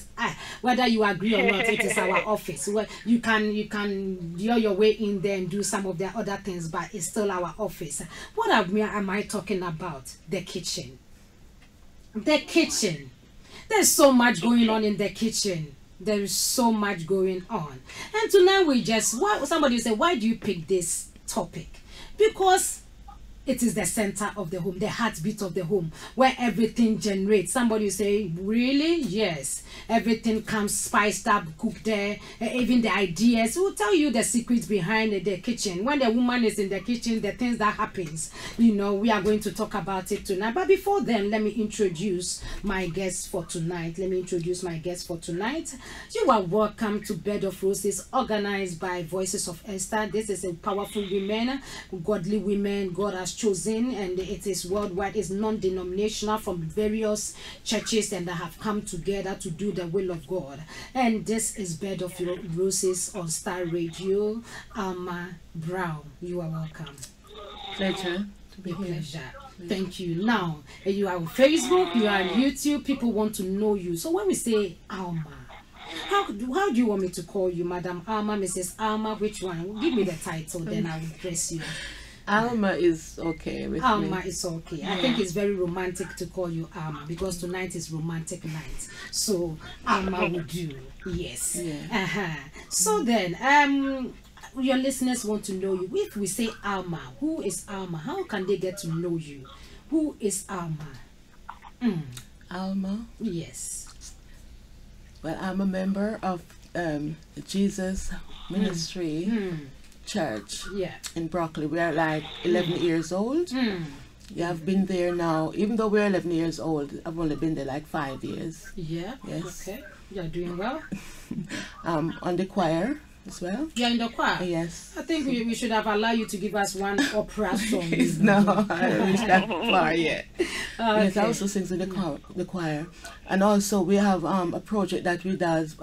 Speaker 9: whether you agree or not, it is our office. Well, you can do your way in there and do some of the other things, but it's still our office. What am I talking about? The kitchen. The kitchen. There's so much going on in the kitchen. There is so much going on. And tonight somebody will say, why do you pick this topic? Because it is the center of the home, the heartbeat of the home, where everything generates. Somebody will say, really? Yes. Everything comes spiced up, cooked there, even the ideas. We'll tell you the secrets behind the kitchen. When the woman is in the kitchen, the things that happens, we are going to talk about it tonight. But before then, let me introduce my guest for tonight. You are welcome to Bed of Roses, organized by Voices of Esther. This is a powerful women, godly women God has chosen, and it is worldwide. It's non-denominational from various churches, and that have come together to do the will of God. And this is Bed of Roses on Starr Radio. Alma Brown, you are welcome.
Speaker 11: Pleasure to be here.
Speaker 9: Thank you. Now, you are on Facebook, you are on YouTube. People want to know you. So when we say Alma, how do you want me to call you? Madam Alma, Mrs. Alma, which one? Give me the title, then I will address you.
Speaker 11: Alma is okay with me.
Speaker 9: Alma is okay. Yeah. I think it's very romantic to call you Alma, because tonight is romantic night. So Alma will do. Yes. Yeah. So then, your listeners want to know you. If we say Alma, who is Alma? How can they get to know you? Who is Alma?
Speaker 11: Alma?
Speaker 9: Yes.
Speaker 11: Well, I'm a member of Jesus Ministry Church in Broccoli. We are like 11 years old. Yeah, I've been there now. Even though we're 11 years old, I've only been there like 5 years.
Speaker 9: Yeah. Yes. Okay. You're doing well.
Speaker 11: On the choir as well.
Speaker 9: You're in the choir?
Speaker 11: Yes.
Speaker 9: I think we should have allowed you to give us one opera song.
Speaker 11: No, I don't reach that far yet. Yes, I also sing in the choir. And also we have a project that we does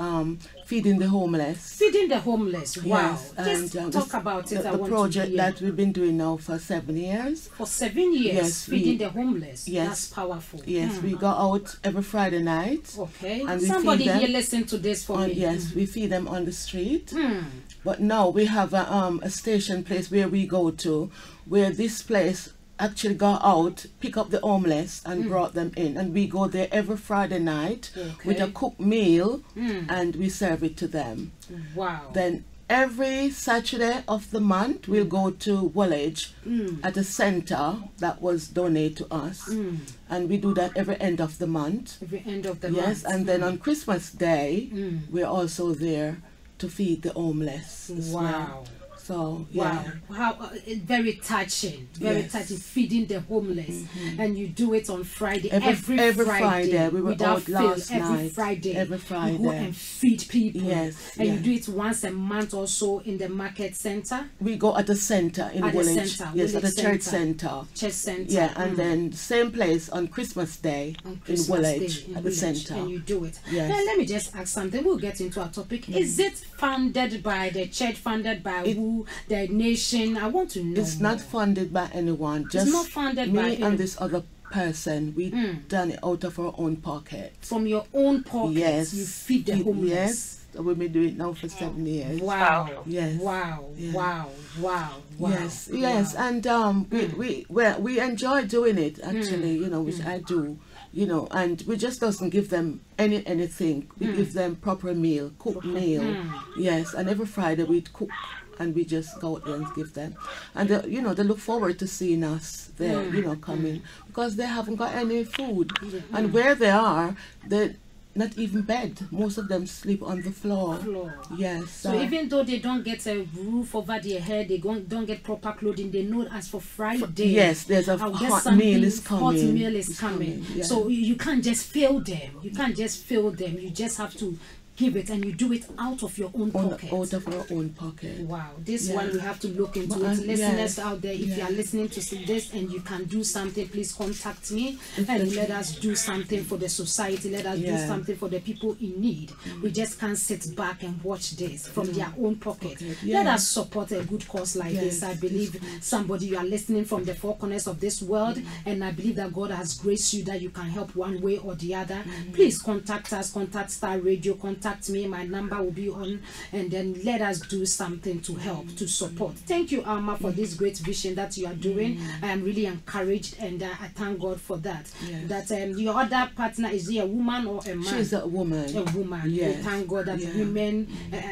Speaker 11: feeding the homeless.
Speaker 9: Feeding the homeless. Wow.
Speaker 11: Yes,
Speaker 9: just talk about it.
Speaker 11: The project that we've been doing now for 7 years.
Speaker 9: For 7 years? Yes. Feeding the homeless.
Speaker 11: Yes.
Speaker 9: That's powerful.
Speaker 11: Yes, we go out every Friday night.
Speaker 9: Okay.
Speaker 11: And
Speaker 9: somebody here listen to this for me.
Speaker 11: Yes, we feed them on the street. But now we have a station place where we go to, where this place actually got out, pick up the homeless and brought them in, and we go there every Friday night with a cooked meal and we serve it to them.
Speaker 9: Wow.
Speaker 11: Then every Saturday of the month, we'll go to Woolwich at a center that was donated to us. And we do that every end of the month.
Speaker 9: Every end of the month.
Speaker 11: Yes, and then on Christmas Day, we're also there to feed the homeless.
Speaker 9: Wow.
Speaker 11: So,
Speaker 9: wow, how very touching, touching, feeding the homeless, and you do it on Friday, every Friday. We were out last night. Every Friday, you go and feed people.
Speaker 11: Yes,
Speaker 9: and you do it once a month or so in the market center.
Speaker 11: We go at the center in Woolwich. Yes, at the church center.
Speaker 9: Church center.
Speaker 11: Yeah, and then same place on Christmas Day in Woolwich at the center.
Speaker 9: And you do it.
Speaker 11: Yes.
Speaker 9: Now let me just ask something. We'll get into our topic. Is it funded by the church? Funded by who? The nation? I want to know.
Speaker 11: It's not funded by anyone. Just
Speaker 9: it's not funded
Speaker 11: me
Speaker 9: by
Speaker 11: and this other person. We done it out of our own pocket.
Speaker 9: From your own pocket.
Speaker 11: Yes.
Speaker 9: You feed the homeless.
Speaker 11: Yes. We've been doing it now for 7 years.
Speaker 9: Wow.
Speaker 11: Yes.
Speaker 9: Wow.
Speaker 11: Yeah.
Speaker 9: Wow. Wow. Wow.
Speaker 11: Yes. Yes. And we enjoy doing it actually. You know, which I do. You know, and we just doesn't give them anything. We give them proper meal, cooked meal. Yes. And every Friday we'd cook. And we just go out there and give them. And, you know, they look forward to seeing us there, you know, coming. Because they haven't got any food. And where they are, they're not even bed. Most of them sleep on the floor. Yes.
Speaker 9: So even though they don't get a roof over their head, they don't get proper clothing, they know as for Friday.
Speaker 11: Yes, there's a hot meal is coming.
Speaker 9: Hot meal is coming.
Speaker 11: Yeah.
Speaker 9: So you can't just fill them. You can't just fill them. You just have to give it, and you do it out of your own pocket.
Speaker 11: Out of our own pocket.
Speaker 9: Wow, this one we have to look into it. Listeners out there, if you are listening to this and you can do something, please contact me and let us do something for the society. Let us do something for the people in need. We just can't sit back and watch this from their own pocket. Let us support a good cause like this. I believe somebody, you are listening from the four corners of this world, and I believe that God has graced you that you can help one way or the other. Please contact us, contact Starr Radio, contact me, my number will be on, and then let us do something to help, to support. Thank you, Alma, for this great vision that you are doing. I am really encouraged, and I thank God for that. That your other partner, is he a woman or a man?
Speaker 11: She's a woman.
Speaker 9: A woman.
Speaker 11: Yes.
Speaker 9: We thank God that women,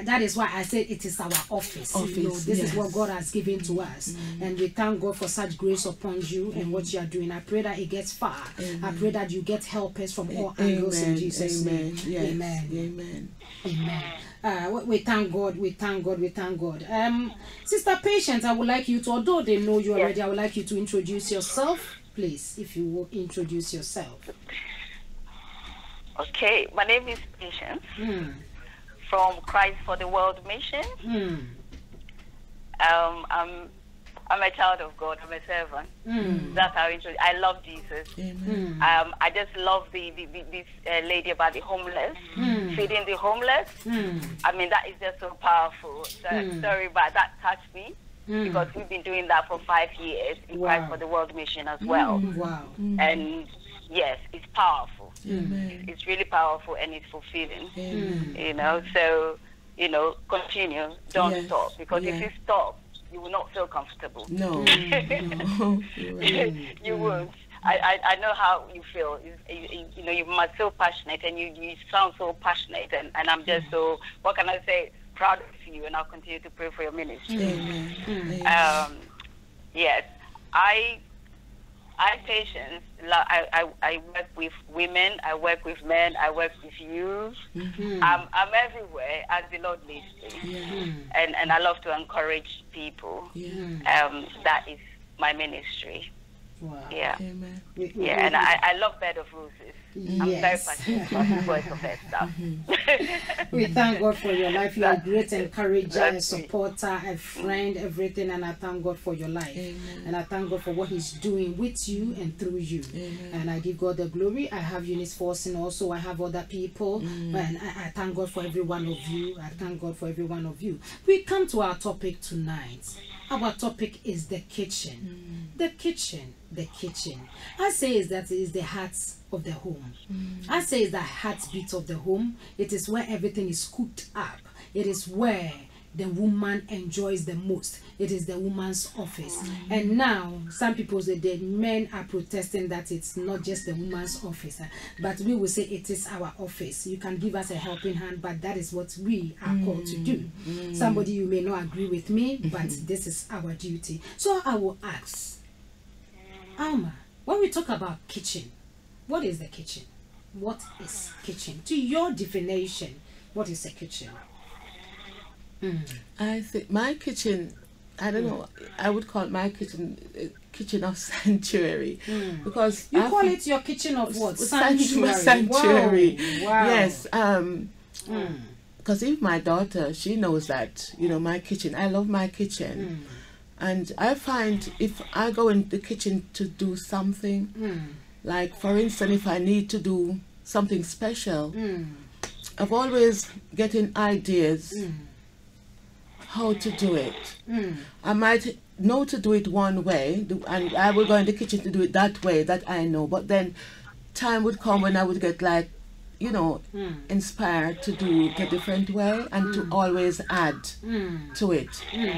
Speaker 9: that is why I said it is our office. You know, this is what God has given to us, and we thank God for such grace upon you and what you are doing. I pray that it gets far. I pray that you get helpers from all angles in Jesus' name.
Speaker 11: Yes.
Speaker 9: Amen.
Speaker 11: Amen.
Speaker 9: Amen. We thank God. We thank God. We thank God. Sister Patience, I would like you to, although they know you already, I would like you to introduce yourself, please. If you will introduce yourself.
Speaker 10: Okay, my name is Patience from Christ for the World Mission. I'm a child of God. I'm a servant. That's how I love Jesus. I just love this lady about the homeless, feeding the homeless. I mean, that is just so powerful. So, sorry, but that touched me because we've been doing that for 5 years in Christ for the World Mission as well. And yes, it's powerful. It's really powerful and it's fulfilling. You know, so continue. Don't stop, because if you stop, you will not feel comfortable.
Speaker 11: No.
Speaker 10: You won't. I know how you feel. You know, you must feel passionate, and you sound so passionate, and I'm just so, what can I say, proud of you, and I'll continue to pray for your ministry. Yes, I Patience. I work with women, I work with men, I work with youth. I'm everywhere as the Lord leads me, and I love to encourage people. That is my ministry.
Speaker 9: Wow.
Speaker 10: Yeah.
Speaker 11: Amen.
Speaker 10: Yeah, and I love Bed of Roses. I'm very passionate about the voice of that stuff.
Speaker 9: We thank God for your life. You're a great encourager, a supporter, a friend, everything, and I thank God for your life. And I thank God for what He's doing with you and through you. And I give God the glory. I have Eunice Forson also. I have other people. And I thank God for every one of you. I thank God for every one of you. We come to our topic tonight. Our topic is the kitchen. The kitchen. The kitchen. I say is that it is the heart of the home. I say it's the heartbeat of the home. It is where everything is cooked up. It is where the woman enjoys the most. It is the woman's office. And now some people say the men are protesting that it's not just the woman's office, but we will say it is our office. You can give us a helping hand, but that is what we are called to do. Somebody, you may not agree with me, but this is our duty. So I will ask, Alma, when we talk about kitchen, what is the kitchen? What is kitchen? To your definition, what is a kitchen?
Speaker 11: I think my kitchen, I don't know, I would call my kitchen a kitchen of sanctuary. Because
Speaker 9: you call it your kitchen of what? Sanctuary.
Speaker 11: Sanctuary.
Speaker 9: Wow.
Speaker 11: Yes. Because if my daughter, she knows that, you know, my kitchen, I love my kitchen. And I find if I go in the kitchen to do something, like for instance, if I need to do something special, I've always getting ideas how to do it. I might know to do it one way, and I will go in the kitchen to do it that way that I know, but then time would come when I would get like, you know, inspired to do it a different way and to always add to it,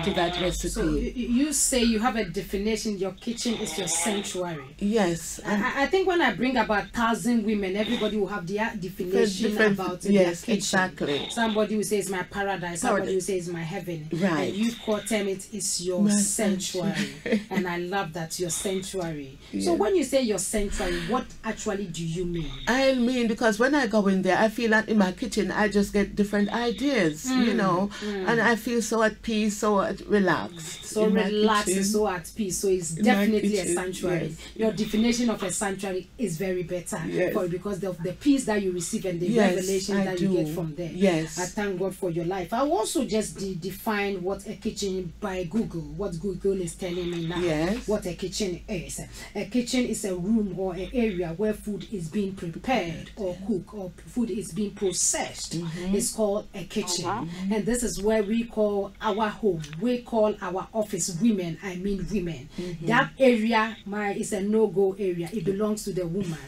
Speaker 11: to that recipe.
Speaker 9: So you say you have a definition, your kitchen is your sanctuary.
Speaker 11: Yes.
Speaker 9: I think when I bring about 1,000 women, everybody will have their definition about their kitchen.
Speaker 11: Exactly.
Speaker 9: Somebody will say it's my paradise, somebody will say it's my heaven.
Speaker 11: Right.
Speaker 9: And you term it is your sanctuary. And I love that, your sanctuary. Yeah. So when you say your sanctuary, what actually do you mean?
Speaker 11: I mean, because when I go in there, I feel that in my kitchen I just get different ideas, you know, and I feel so at peace, so relaxed.
Speaker 9: So relaxed and so at peace. So it's definitely a sanctuary.
Speaker 11: Yes.
Speaker 9: Your definition of a sanctuary is very better because of the peace that you receive and the revelation that you get from there.
Speaker 11: Yes.
Speaker 9: I thank God for your life. I will also just define what a kitchen by Google, what Google is telling me now.
Speaker 11: Yes.
Speaker 9: What a kitchen is. A kitchen is a room or an area where food is being prepared or cooked or food is being processed. It's called a kitchen. And this is where we call our home. We call our office women. I mean women. That area is a no-go area. It belongs to the woman.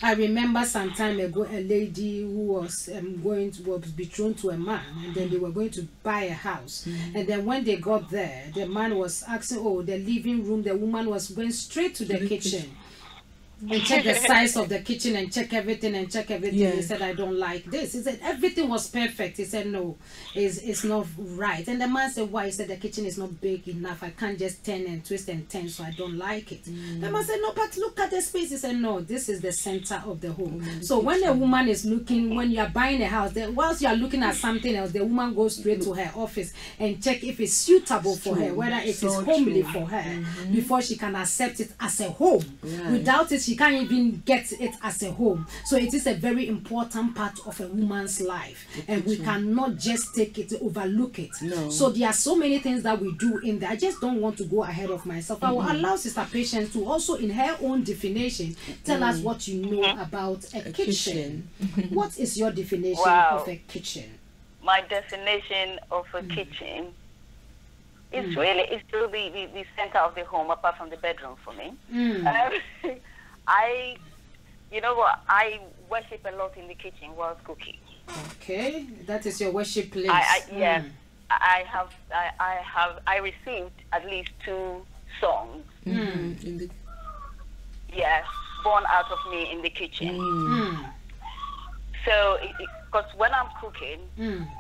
Speaker 9: I remember some time ago a lady who was was betrothed to a man, and then they were going to buy a house. And then when they got there, the man was asking, oh, the living room. The woman was going straight to the kitchen and check the size of the kitchen and check everything and check everything. He said, I don't like this. He said everything was perfect. He said, no, it's not right. And the man said, why? He said the kitchen is not big enough. I can't just turn and twist and turn, so I don't like it. The man said, no, but look at the space. He said, no, this is the center of the home. So when a woman is looking, when you are buying a house, whilst you are looking at something else, the woman goes straight to her office and check if it's suitable for her, whether it is homely for her, before she can accept it as a home. Without it, she can't even get it as a home. So it is a very important part of a woman's life, and we cannot just take it, overlook it. So there are so many things that we do in there. I just don't want to go ahead of myself. I will allow Sister Patience to also, in her own definition, tell us what you know about a kitchen. What is your definition of a kitchen?
Speaker 10: My definition of a kitchen is really, it's still the center of the home, apart from the bedroom for me. You know what, I worship a lot in the kitchen whilst cooking.
Speaker 9: Okay, that is your worship place.
Speaker 10: Yes, I received at least 2 songs. Yes, born out of me in the kitchen. So, because when I'm cooking,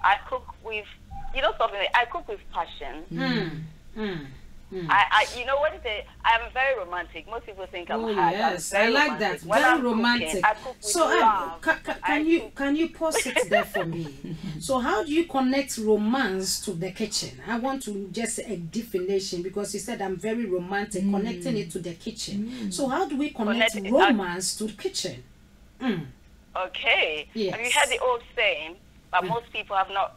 Speaker 10: I cook with, you know something, I cook with passion. You know what it is? I'm very romantic. Most people think I'm hard.
Speaker 9: Yes, I like that. Very romantic. So can you pause it there for me? So how do you connect romance to the kitchen? I want to just a definition, because you said I'm very romantic, connecting it to the kitchen. So how do we connect romance to the kitchen?
Speaker 10: Okay. Yes. Have you heard the old saying? But most people have not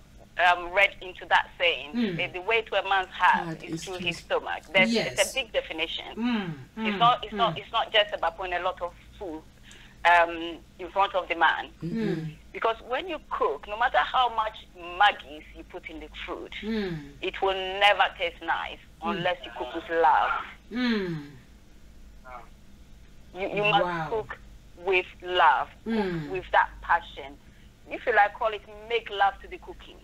Speaker 10: read into that saying. The way to a man's heart is through his stomach. It's a big definition. It's not just about putting a lot of food in front of the man. Because when you cook, no matter how much maggies you put in the food, it will never taste nice unless you cook with love. You must cook with love, cook with that passion. If you like, call it make love to the cooking.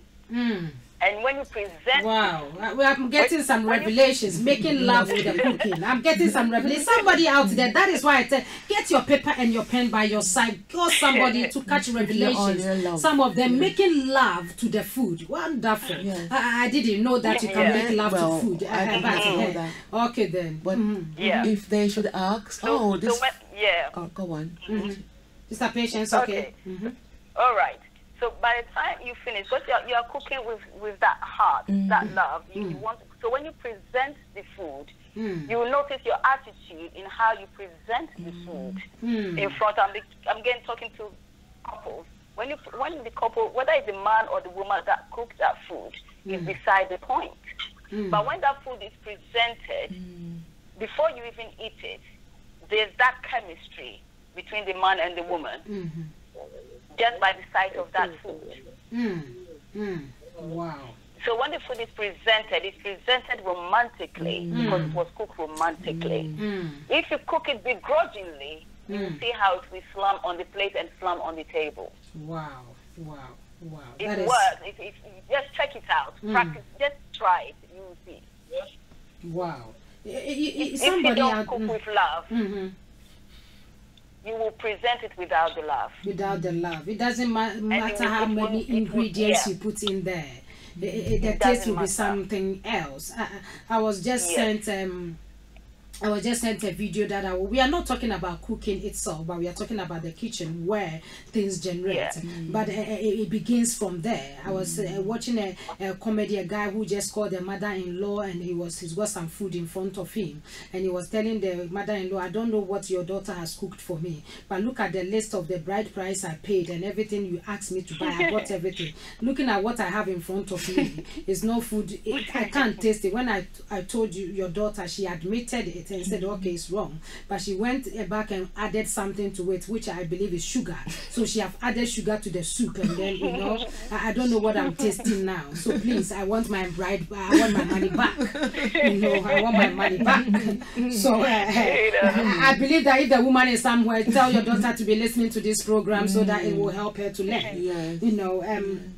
Speaker 10: And when you present,
Speaker 9: wow, I'm getting some revelations. Making love with the cooking. I'm getting some revelations. Somebody out there. That is why I tell, get your paper and your pen by your side. Call somebody to catch revelations. Some of them making love to the food. Wonderful. Yes. I didn't know that you can make love to food. I didn't know that. Okay then.
Speaker 11: But if they should ask, go on.
Speaker 9: Just a patience. Okay.
Speaker 10: All right. So by the time you finish, because you are cooking with that heart, that love, you want. So when you present the food, you will notice your attitude in how you present the food in front. I'm again talking to couples. When the couple, whether it's the man or the woman that cooked that food, is beside the point. But when that food is presented, before you even eat it, there's that chemistry between the man and the woman. Just by the sight of that food.
Speaker 9: Wow.
Speaker 10: So when the food is presented, it's presented romantically because it was cooked romantically. If you cook it begrudgingly, you will see how it will slump on the plate and slump on the table.
Speaker 9: Wow.
Speaker 10: It works. If just check it out. Practice. Just try it. You will see.
Speaker 9: Wow.
Speaker 10: If you don't cook with love, you will present it without the love.
Speaker 9: Without the love. It doesn't matter how many ingredients you put in there. The taste will be something else. I was just sent a video that we are not talking about cooking itself, but we are talking about the kitchen where things generate. But it begins from there. I was watching a comedy, a guy who just called the mother-in-law, and he's got some food in front of him, and he was telling the mother-in-law, I don't know what your daughter has cooked for me, but look at the list of the bride price I paid and everything you asked me to buy. I got everything. Looking at what I have in front of me, is no food. I can't taste it. When I told you your daughter, she admitted it and said, okay, it's wrong, but she went back and added something to it, which I believe is sugar. So she have added sugar to the soup, and then I don't know what I'm tasting now. So please, I want my money back. I want my money back. So I believe that if the woman is somewhere, tell your daughter to be listening to this program so that it will help her to learn.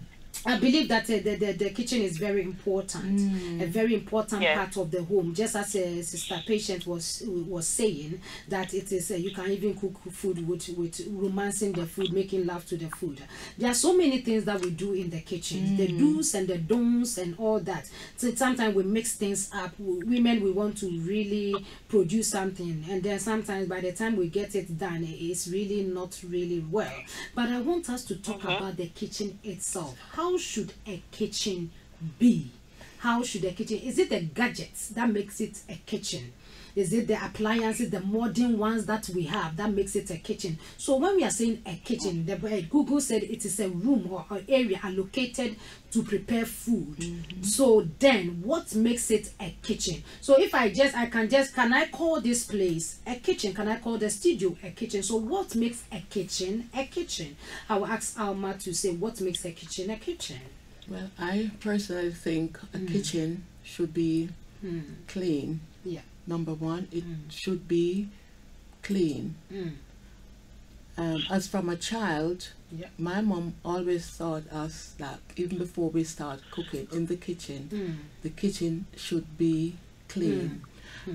Speaker 9: I believe that the kitchen is very important, a very important part of the home. Just as Sister Patient was saying, that it is you can even cook food with romancing the food, making love to the food. There are so many things that we do in the kitchen, the do's and the don'ts and all that. So sometimes we mix things up. Women, we want to really produce something, and then sometimes by the time we get it done, it's really not really well. But I want us to talk about the kitchen itself. How should a kitchen be? How should a kitchen? Is it the gadgets that makes it a kitchen? Is it the appliances, the modern ones that we have that makes it a kitchen? So when we are saying a kitchen, Google said it is a room or an area allocated to prepare food. So then what makes it a kitchen? So if can I call this place a kitchen? Can I call the studio a kitchen? So what makes a kitchen a kitchen? I will ask Alma to say what makes a kitchen a kitchen.
Speaker 11: Well, I personally think a kitchen should be clean.
Speaker 9: Yeah.
Speaker 11: Number one, it should be clean. As from a child, my mom always taught us that even before we start cooking in the kitchen should be clean.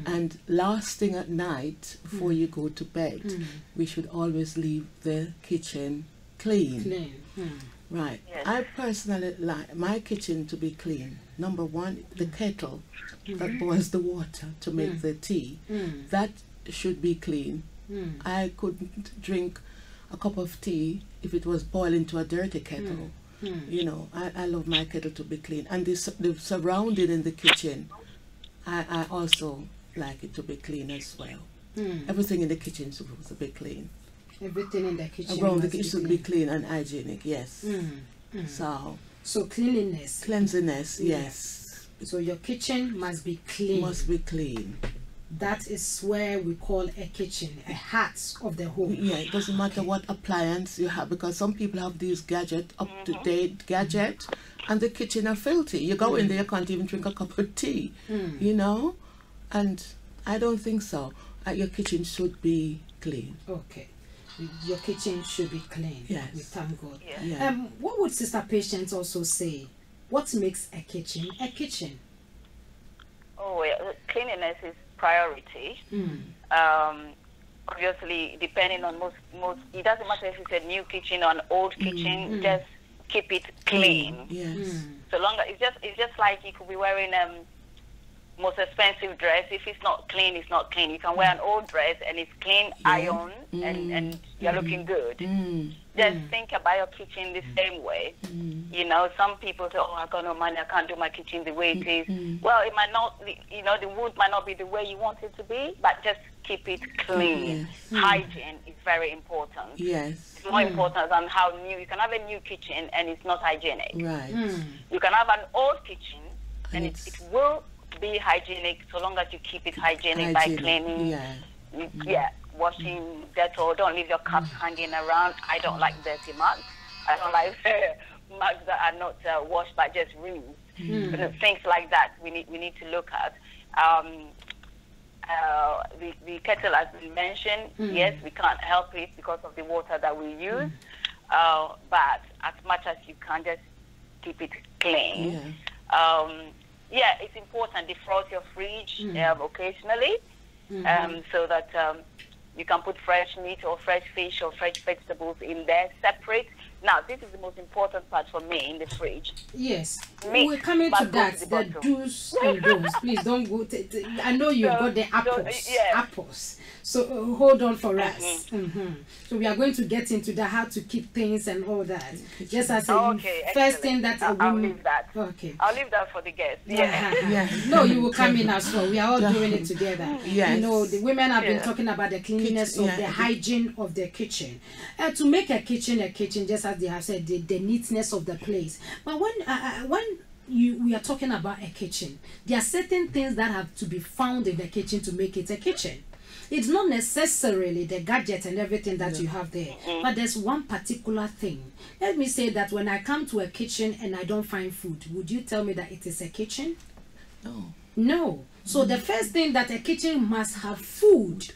Speaker 11: And last thing at night, before you go to bed, we should always leave the kitchen clean. Right.
Speaker 10: Yes.
Speaker 11: I personally like my kitchen to be clean. Number one, the kettle that boils the water to make the tea, that should be clean. I couldn't drink a cup of tea if it was boiling to a dirty kettle. I love my kettle to be clean. And the surrounding in the kitchen, I also like it to be clean as well. Everything in the kitchen is supposed to be clean.
Speaker 9: Everything in the kitchen
Speaker 11: around the kitchen should be clean and hygienic. Yes.
Speaker 9: So cleanliness,
Speaker 11: yes.
Speaker 9: So your kitchen must be clean.
Speaker 11: Must be clean.
Speaker 9: That is where we call a kitchen, a heart of the home.
Speaker 11: Yeah, it doesn't matter what appliance you have, because some people have these up-to-date gadget, and the kitchen are filthy. You go in there, you can't even drink a cup of tea, and I don't think so. Your kitchen should be clean.
Speaker 9: Okay. Your kitchen should be clean.
Speaker 11: Yes.
Speaker 9: We thank God.
Speaker 10: Yeah.
Speaker 9: What would Sister Patience also say? What makes a kitchen a kitchen?
Speaker 10: Oh, yeah. Cleanliness is priority. Obviously, depending on most, it doesn't matter if it's a new kitchen or an old kitchen. Just keep it clean.
Speaker 11: Yes.
Speaker 10: So long as it's just like you could be wearing most expensive dress. If it's not clean, it's not clean. You can wear an old dress and it's clean, iron, and you're looking good. Just think about your kitchen the same way. You know, some people say, oh, I got no money, I can't do my kitchen the way it is. Well, it might not, you know, the wood might not be the way you want it to be, but just keep it clean. Hygiene is very important.
Speaker 11: Yes.
Speaker 10: It's more important than how new. You can have a new kitchen and it's not hygienic.
Speaker 11: Right.
Speaker 10: You can have an old kitchen and it will be hygienic so long as you keep it hygienic by cleaning. Washing Dettol. Don't leave your cups hanging around. I don't like dirty mugs. I don't like mugs that are not washed but just rinsed. Things like that we need to look at. The kettle has been mentioned. Yes, we can't help it because of the water that we use. But as much as you can, just keep it clean. It's important. Defrost your fridge occasionally, so that you can put fresh meat or fresh fish or fresh vegetables in there separate. Now, this is the most important part for me in the fridge.
Speaker 9: Yes,
Speaker 10: Meat,
Speaker 9: we're coming to that. The do's and don'ts. Please don't go. I know you've got the apples. Apples. So hold on for us. So we are going to get into the how to keep things and all that. Just as a first thing that
Speaker 10: I'll leave that.
Speaker 9: Okay.
Speaker 10: I'll leave that for the guests.
Speaker 9: No, you will come in as well. We are all doing it together.
Speaker 11: Yes.
Speaker 9: You know, the women have been talking about the cleanliness of the hygiene of the kitchen. To make a kitchen, just as they have said, the neatness of the place. But when we are talking about a kitchen, there are certain things that have to be found in the kitchen to make it a kitchen. It's not necessarily the gadget and everything that you have there, but there's one particular thing. Let me say that when I come to a kitchen and I don't find food, would you tell me that it is a kitchen? No. So the first thing that a kitchen must have food.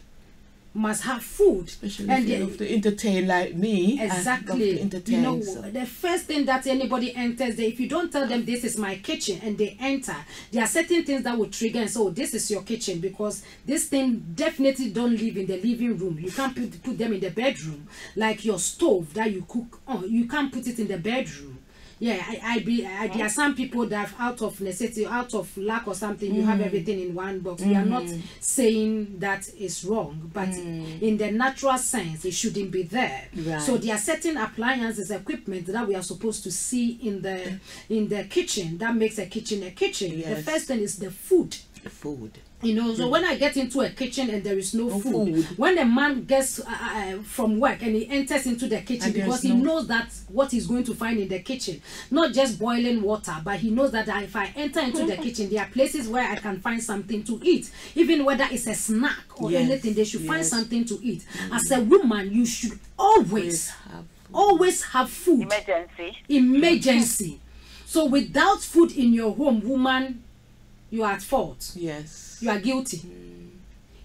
Speaker 11: Especially if you love to entertain like me.
Speaker 9: Exactly.
Speaker 11: Entertain,
Speaker 9: you know, the first thing that anybody enters there, if you don't tell them this is my kitchen and they enter, there are certain things that will trigger and say, oh, this is your kitchen, because this thing definitely don't live in the living room. You can't put them in the bedroom. Like your stove that you cook on, you can't put it in the bedroom. There are some people that out of necessity, out of lack or something, you have everything in one box. We are not saying that is wrong, but in the natural sense, it shouldn't be there.
Speaker 11: Right.
Speaker 9: So there are certain appliances, equipment that we are supposed to see in the kitchen that makes a kitchen a kitchen.
Speaker 11: Yes.
Speaker 9: The first thing is the food. You know, so when I get into a kitchen and there is no food, when the man gets from work and he enters into the kitchen, because he knows that what he's going to find in the kitchen, not just boiling water, but he knows that if I enter into the kitchen, there are places where I can find something to eat, even whether it's a snack or anything, they should find something to eat. As a woman, you should always have food. Emergency. So without food in your home, woman, you are at fault.
Speaker 11: Yes.
Speaker 9: You are guilty.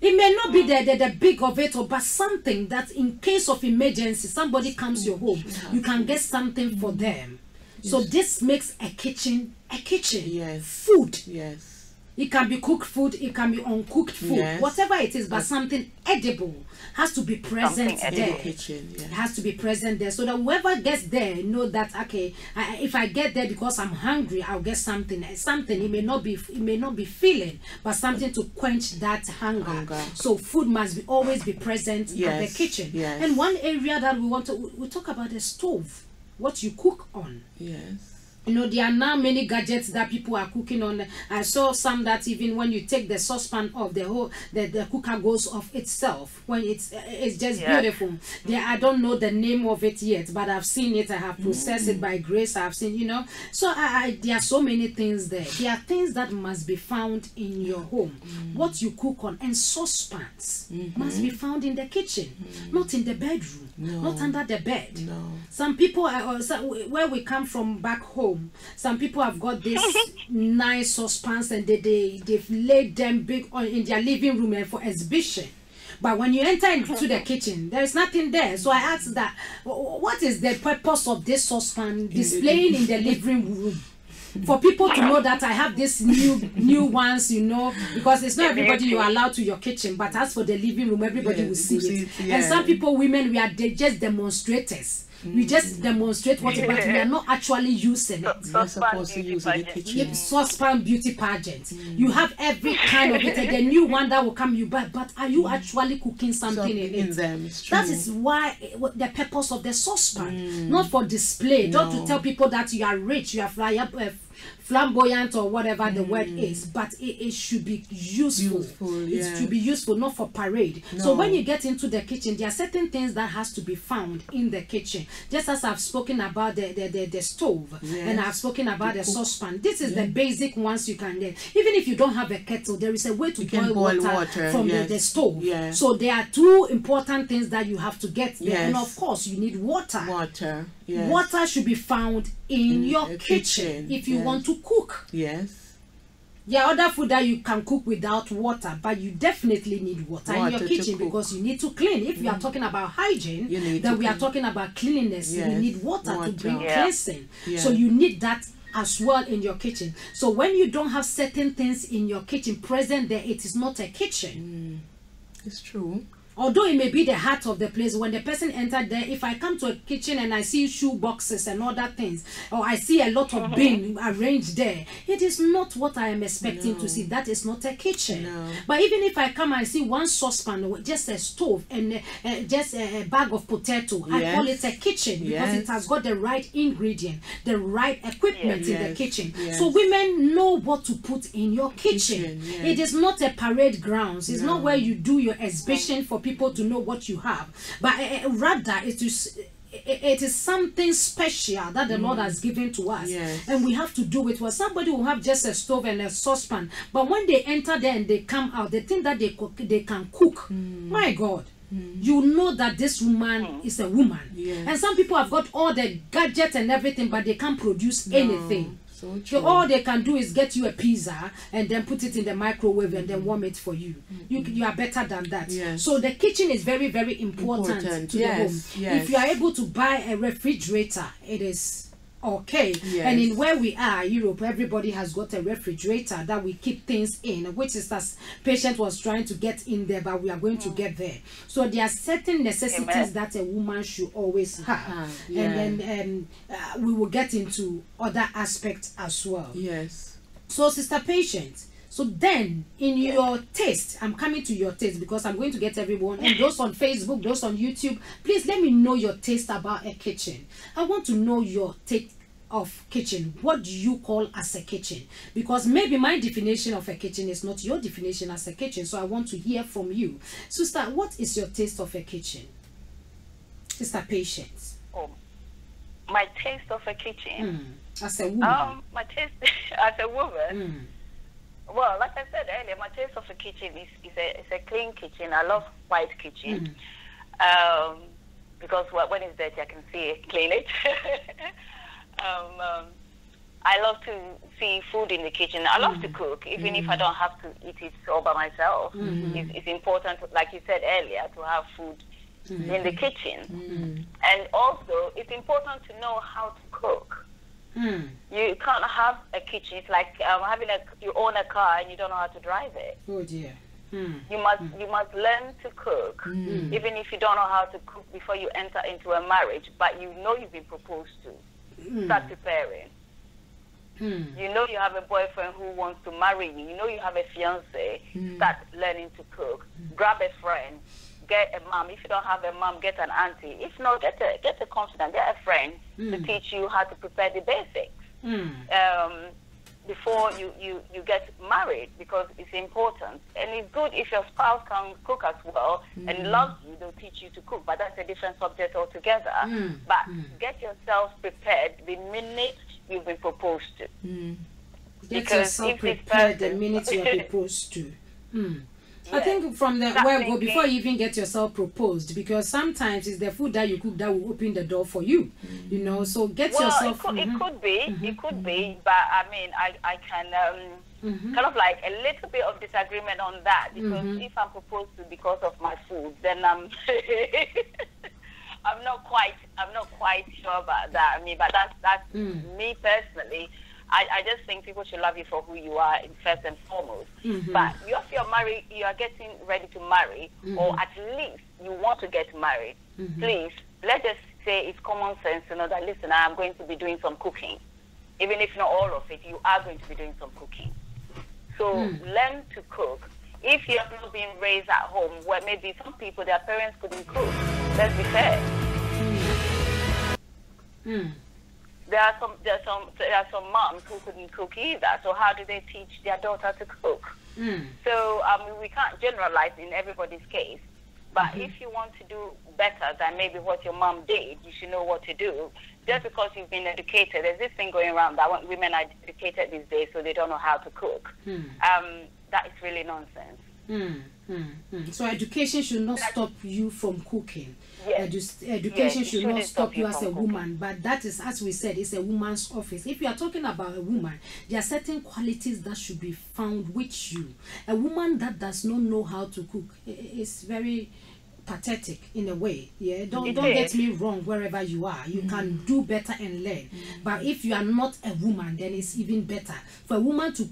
Speaker 9: It may not be the big of it, but something that in case of emergency, somebody comes to your home, you can get something for them. So this makes a kitchen a kitchen.
Speaker 11: Yes.
Speaker 9: Food.
Speaker 11: Yes.
Speaker 9: It can be cooked food, it can be uncooked food, whatever it is, but something edible has to be present there.
Speaker 11: Kitchen,
Speaker 9: It has to be present there, so that whoever gets there know that okay, if I get there because I'm hungry, I'll get something. Something it may not be filling, but something to quench that hunger. So food must always be present at the kitchen.
Speaker 11: Yes.
Speaker 9: And one area that we talk about the stove, what you cook on.
Speaker 11: Yes.
Speaker 9: You know, there are now many gadgets that people are cooking on. I saw some that even when you take the saucepan off, the cooker goes off itself. When it's just beautiful. I don't know the name of it yet, but I've seen it. I have processed it by grace. I've seen, you know. So there are so many things there. There are things that must be found in your home. What you cook on, and saucepans must be found in the kitchen, not in the bedroom, not under the bed.
Speaker 11: No.
Speaker 9: Some people where we come from back home, some people have got this nice saucepans and they've laid them big in their living room and for exhibition. But when you enter into the kitchen, there is nothing there. So I asked that, what is the purpose of this saucepan displaying in the living room? for people to know that I have this new ones, you know, because it's not everybody you allow to your kitchen, but as for the living room, everybody will see it. And some people, women, we are just demonstrators. We just demonstrate what, but we are not actually using it.
Speaker 11: You're supposed to use it in the kitchen.
Speaker 9: Saucepan beauty pageant. You have every kind of it, and the new one that will come you back. But are you actually cooking something in it?
Speaker 11: Them,
Speaker 9: that is why the purpose of the saucepan, not for display, not to tell people that you are rich, you are flamboyant or whatever the word is, but it should be useful. It should be useful, not for parade. So when you get into the kitchen, there are certain things that has to be found in the kitchen. Just as I've spoken about the stove, and I've spoken about the saucepan. This is the basic ones you can get. Even if you don't have a kettle, there is a way to boil water from the stove. So there are two important things that you have to get there. And of course, you need water. Water should be found in your kitchen if you want to cook. There are other food that you can cook without water, but you definitely need water in your kitchen because you need to clean. If you are talking about hygiene, then we are talking about cleanliness. You need water to bring cleansing. So you need that as well in your kitchen. So when you don't have certain things in your kitchen present there, it is not a kitchen.
Speaker 11: It's true.
Speaker 9: Although it may be the heart of the place, when the person entered there, if I come to a kitchen and I see shoe boxes and other things, or I see a lot of bin arranged there, it is not what I am expecting to see. That is not a kitchen. But even if I come and see one saucepan, just a stove, and just a bag of potato, I call it a kitchen because it has got the right ingredient, the right equipment in the kitchen. So women know what to put in your kitchen. It is not a parade grounds. It's not where you do your exhibition for people to know what you have, but rather it is something special that the Lord has given to us, and we have to do it. Well, somebody will have just a stove and a saucepan, but when they enter there and they come out, they think that they can cook. My God, you know that this woman is a woman. And some people have got all the gadgets and everything, but they can't produce anything. So all they can do is get you a pizza and then put it in the microwave and then warm it for you. You are better than that. So the kitchen is very, very important to the home. If you are able to buy a refrigerator, it is okay. And in where we are, Europe, everybody has got a refrigerator that we keep things in, which is as patient was trying to get in there, but we are going to get there. So there are certain necessities that a woman should always have. And then we will get into other aspects as well. So Sister Patient, so then in your taste, I'm coming to your taste because I'm going to get everyone, and those on Facebook, those on YouTube, please let me know your taste about a kitchen. I want to know your take of kitchen. What do you call as a kitchen? Because maybe my definition of a kitchen is not your definition as a kitchen, so I want to hear from you. Sister, what is your taste of a kitchen? Sister Patience.
Speaker 10: Oh, my taste of a kitchen?
Speaker 9: As a woman.
Speaker 10: My taste as a woman? Well, like I said earlier, my taste of a kitchen is a clean kitchen. I love white kitchen. Because when it's dirty, I can see it, clean it. I love to see food in the kitchen. I love to cook, even if I don't have to eat it all by myself. It's important, like you said earlier, to have food in the kitchen. And also, it's important to know how to cook. You can't have a kitchen. It's like you own a car and you don't know how to drive it.
Speaker 9: Oh dear.
Speaker 10: You must learn to cook, even if you don't know how to cook before you enter into a marriage. But you know you've been proposed to. Start preparing. You know you have a boyfriend who wants to marry you. You know you have a fiance. Start learning to cook. Grab a friend. Get a mom. If you don't have a mom, get an auntie. If not, get a confidant, get a friend to teach you how to prepare the basics before you get married, because it's important. And it's good if your spouse can cook as well and loves you, they'll teach you to cook, but that's a different subject altogether. But get yourself prepared the minute you've been proposed to.
Speaker 9: Get yourself prepared the minute you're proposed to. I think from the word go before you even get yourself proposed, because sometimes it's the food that you cook that will open the door for you. You know, so get yourself.
Speaker 10: It could be, but I mean, I can kind of like a little bit of disagreement on that, because if I'm proposed to because of my food, then I'm not quite sure about that. I mean, but that's me personally. I just think people should love you for who you are first and foremost. But if you're married, you are getting ready to marry, or at least you want to get married, please, let's just say it's common sense to know that, listen, I am going to be doing some cooking. Even if not all of it, you are going to be doing some cooking. So learn to cook. If you have not been raised at home, where maybe some people, their parents couldn't cook, let's be fair. There are some moms who couldn't cook either. So how do they teach their daughter to cook? So we can't generalize in everybody's case. But if you want to do better than maybe what your mom did, you should know what to do. Just because you've been educated, there's this thing going around that women are educated these days, so they don't know how to cook. That is really nonsense.
Speaker 9: So education should not stop you from cooking.
Speaker 10: Yes.
Speaker 9: Education should not stop you as a woman, but that is, as we said, it's a woman's office. If you are talking about a woman, there are certain qualities that should be found with you. A woman that does not know how to cook is very pathetic in a way. Don't get me wrong. Wherever you are, you can do better and learn. But if you are not a woman, then it's even better for a woman to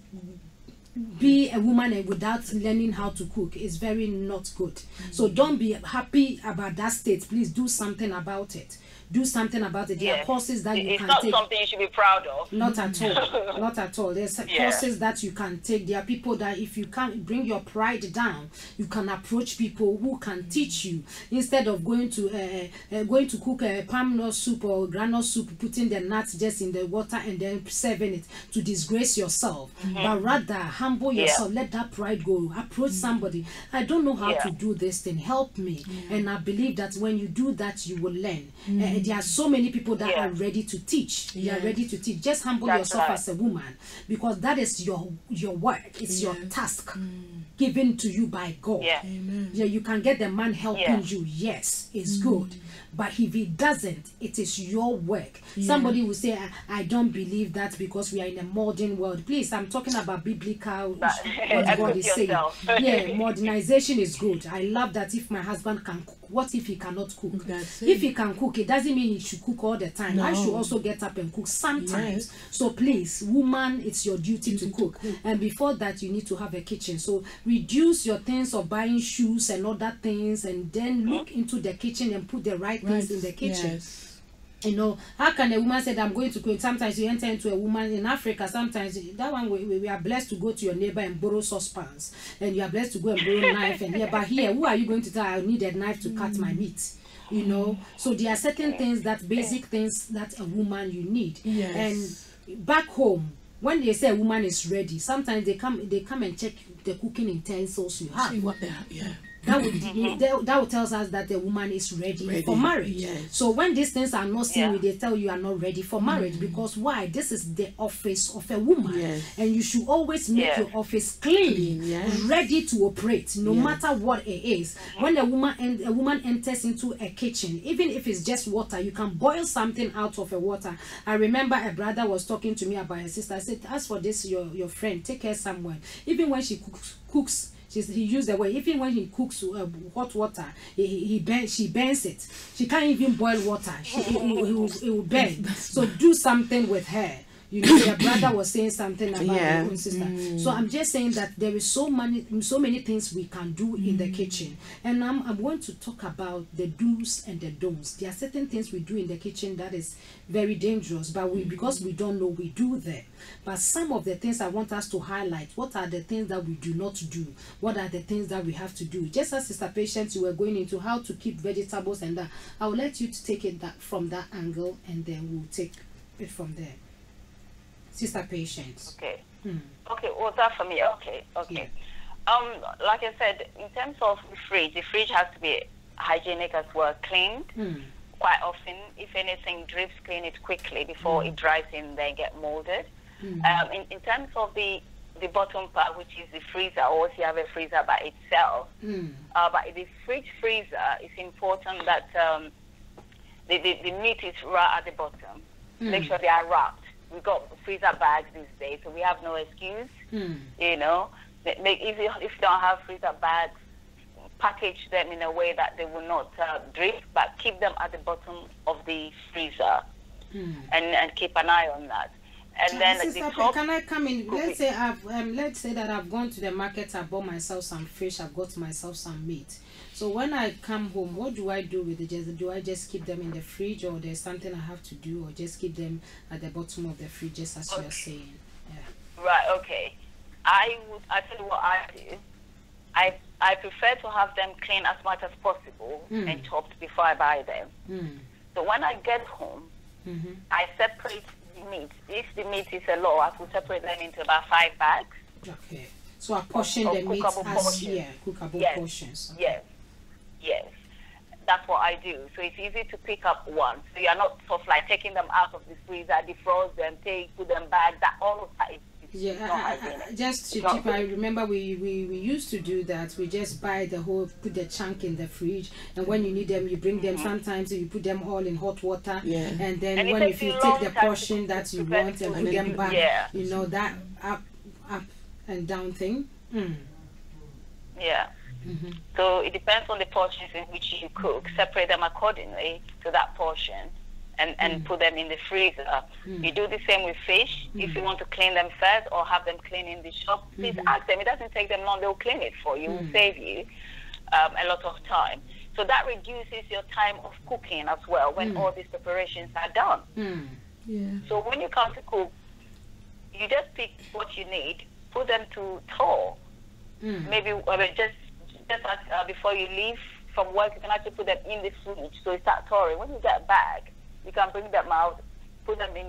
Speaker 9: be a woman and without learning how to cook is very not good. So don't be happy about that state. Please do something about it. Do something about it. There are courses that you can take.
Speaker 10: It's not something you should be proud of.
Speaker 9: Not at all. Not at all. There's courses that you can take. There are people that if you can't bring your pride down, you can approach people who can teach you instead of going to cook a palm nut soup or granite soup, putting the nuts just in the water and then serving it to disgrace yourself. But rather humble yourself. Let that pride go. Approach somebody. I don't know how to do this thing. Help me. And I believe that when you do that, you will learn. There are so many people that are ready to teach. They are ready to teach. Just humble yourself as a woman, because that is your work. It's your task given to you by God. You can get the man helping you. Yes, it's good. But if he doesn't, it is your work. Somebody will say, I don't believe that because we are in a modern world. Please, I'm talking about biblical, what God is saying. Modernization is good. I love that if my husband can cook. What if he cannot cook? If he can cook, it doesn't mean he should cook all the time. I should also get up and cook sometimes. So please, woman, it's your duty to cook. And before that, you need to have a kitchen. So reduce your things of buying shoes and other things, and then look into the kitchen and put the right things in the kitchen. You know, how can a woman say that I'm going to cook? Sometimes you enter into a woman in Africa, sometimes that one we are blessed to go to your neighbor and borrow saucepans, and you are blessed to go and borrow knife. And but here, who are you going to tell I need a knife to cut my meat? You know, so there are certain things, that basic things that a woman you need. And back home, when they say a woman is ready, sometimes they come and check the cooking utensils you have. That would tells us that the woman is ready for marriage. So when these things are not seen, they tell you are not ready for marriage. Because why? This is the office of a woman, and you should always make your office clean, ready to operate, no matter what it is. When a woman enters into a kitchen, even if it's just water, you can boil something out of a water. I remember a brother was talking to me about his sister. I said, as for this, your friend, take her somewhere. Even when she cooks. He used the word, even when he cooks hot water, she burns it. She can't even boil water. It will burn. So do something with her. You know, your brother was saying something about your own sister. So I'm just saying that there is so many things we can do in the kitchen. And I'm going to talk about the do's and the don'ts. There are certain things we do in the kitchen that is very dangerous, but because we don't know, we do them. But some of the things I want us to highlight, what are the things that we do not do? What are the things that we have to do? Just as Sister Patience, you were going into how to keep vegetables and that, I will let you to take it from that angle, and then we'll take it from there. Sister Patience.
Speaker 10: Okay, well, that for me, okay. Like I said, in terms of the fridge has to be hygienic as well, cleaned quite often. If anything drips, clean it quickly before it dries in, then get molded. In terms of the bottom part, which is the freezer, or if you have a freezer by itself, but the fridge freezer, it's important that the meat is right at the bottom. Make sure they are wrapped. We've got freezer bags these days, so we have no excuse. You know, if you don't have freezer bags, package them in a way that they will not drip, but keep them at the bottom of the freezer, and keep an eye on that. and then
Speaker 9: Sister,
Speaker 10: the top.
Speaker 9: can I come in? Let's say let's say that I've gone to the market, I bought myself some fish, I've got myself some meat. So when I come home, what do I do with it? Do I just keep them in the fridge, or there's something I have to do, or just keep them at the bottom of the fridge, just as you're saying? Yeah.
Speaker 10: Right. Okay. I tell you what I do. I prefer to have them clean as much as possible and chopped before I buy them. So when I get home, I separate the meat. If the meat is a lot, I will separate them into about 5 bags.
Speaker 9: Okay. So I portion the meat as cookable portions. Okay.
Speaker 10: Yes. That's what I do. So it's easy to pick up one. So you're not sort of like taking them out of the freezer, defrost them, put them back. That all of that is
Speaker 9: just to keep. I remember we used to do that. We just buy put the chunk in the fridge, and when you need them, you bring them. Sometimes you put them all in hot water, and then if you take the portion that you want and put them back, you know that up and down thing.
Speaker 10: Yeah. So it depends on the portions in which you cook. Separate them accordingly to that portion. And put them in the freezer. You do the same with fish. If you want to clean them first or have them clean in the shop, please ask them. It doesn't take them long. They'll clean it for you. It will save you a lot of time. So that reduces your time of cooking as well when all these preparations are done. So when you come to cook, you just pick what you need, put them to thaw. Maybe just before you leave from work, you can actually put them in the fridge so it starts thawing. When you get back, you can bring them out, put them in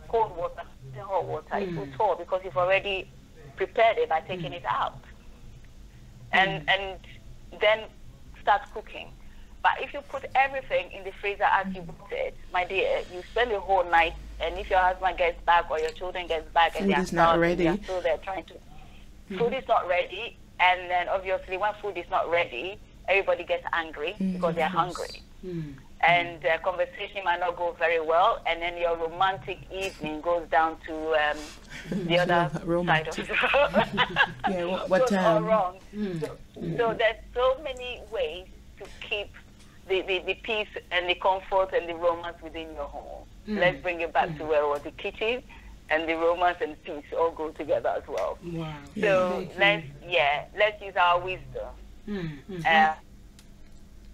Speaker 10: cold water, in hot water. It will thaw because you've already prepared it by taking it out. And then start cooking. But if you put everything in the freezer as you bought it, my dear, you spend the whole night, and if your husband gets back or your children gets back and they are starving, they are still there trying to... Food is not ready, and then obviously when food is not ready, everybody gets angry because they're hungry. And the conversation might not go very well, and then your romantic evening goes down to the other side of the road.
Speaker 11: What time?
Speaker 10: Wrong. So there's so many ways to keep the peace and the comfort and the romance within your home. Let's bring it back to where it was the kitchen, and the romance and peace all go together as well.
Speaker 9: Wow.
Speaker 10: So let's use our wisdom.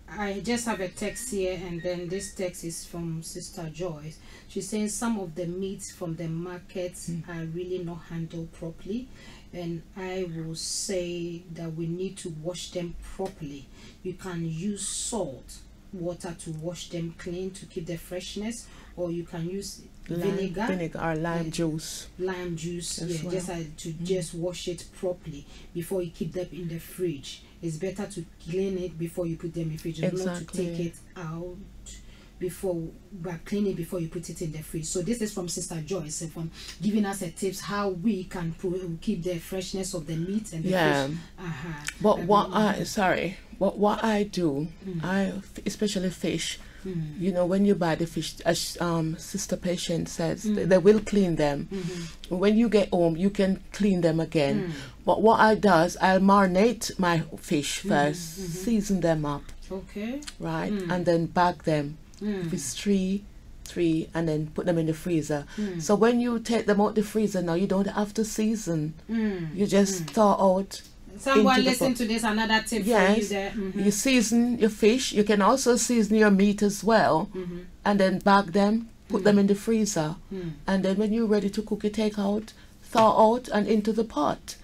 Speaker 9: I just have a text here, and then this text is from Sister Joyce. She's saying some of the meats from the markets are really not handled properly, and I will say that we need to wash them properly. You can use salt water to wash them clean to keep the freshness, or you can use vinegar
Speaker 11: or lime juice.
Speaker 9: Just wash it properly before you keep them in the fridge. It's better to clean it before you put them in the fridge, not to take it out clean it before you put it in the fridge. So this is from Sister Joyce, from giving us a tips how we can keep the freshness of the meat and the fish.
Speaker 11: But what I do, I especially fish. You know, when you buy the fish, as Sister Patient says, they will clean them. When you get home, you can clean them again. But what I does, I'll marinate my fish first, season them up.
Speaker 9: Okay.
Speaker 11: Right, and then bag them. If it's three, and then put them in the freezer. So when you take them out the freezer now, you don't have to season. You just thaw out.
Speaker 9: Someone listen to this, another tip for you there.
Speaker 11: You season your fish. You can also season your meat as well, and then bag them, put them in the freezer, and then when you're ready to cook, you take out, thaw out, and into the pot.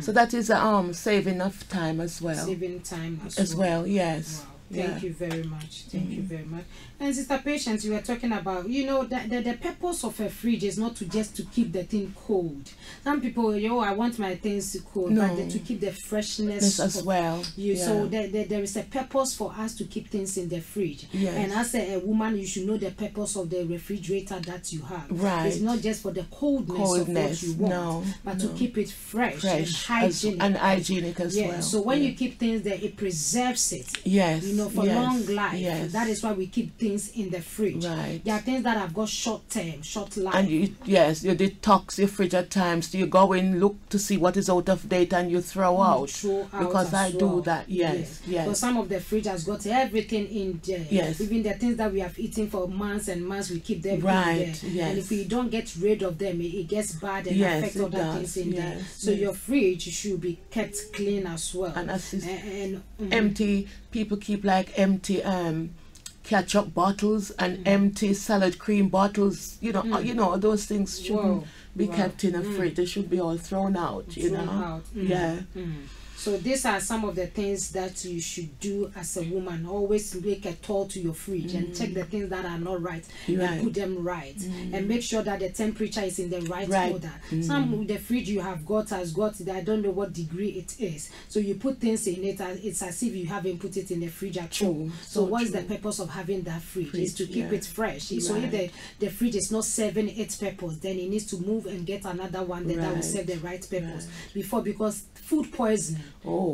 Speaker 11: So that is saving of time as well.
Speaker 9: Saving time
Speaker 11: as well. Yes.
Speaker 9: Wow. Thank you very much. Thank you very much. And Sister Patience, you were talking about, you know, the purpose of a fridge is not to keep the thing cold. Some people, I want my things cold, but to keep the freshness
Speaker 11: as well.
Speaker 9: So there is a purpose for us to keep things in the fridge. And as a woman, you should know the purpose of the refrigerator that you have.
Speaker 11: Right.
Speaker 9: It's not just for the coldness of what you want, but to keep it fresh and hygienic.
Speaker 11: And hygienic as well.
Speaker 9: So when you keep things there, it preserves it.
Speaker 11: Yes.
Speaker 9: for long life.
Speaker 11: Yes.
Speaker 9: That is why we keep things in the fridge.
Speaker 11: Right.
Speaker 9: There are things that have got short term, short life.
Speaker 11: And you detox your fridge at times. You go in, look to see what is out of date, and you throw out. Because I do that. Yes.
Speaker 9: But some of the fridge has got everything in there.
Speaker 11: Yes.
Speaker 9: Even the things that we have eaten for months and months, we keep them in there.
Speaker 11: Yes.
Speaker 9: And if we don't get rid of them, it gets bad and affects other things in there. So your fridge should be kept clean as well.
Speaker 11: And empty. People keep like empty ketchup bottles and empty salad cream bottles. You know those things shouldn't be kept in a fridge. They should be all thrown out. Yeah.
Speaker 9: So these are some of the things that you should do as a woman. Always make a tour to your fridge and check the things that are not right and put them right. And make sure that the temperature is in the right order. Some the fridge you have got has got, I don't know what degree it is. So you put things in it, it's as if you haven't put it in the fridge at all. So what's the purpose of having that fridge? Is to keep it fresh. So if the fridge is not serving its purpose, then it needs to move and get another one that will serve the right purpose. Because food poisoning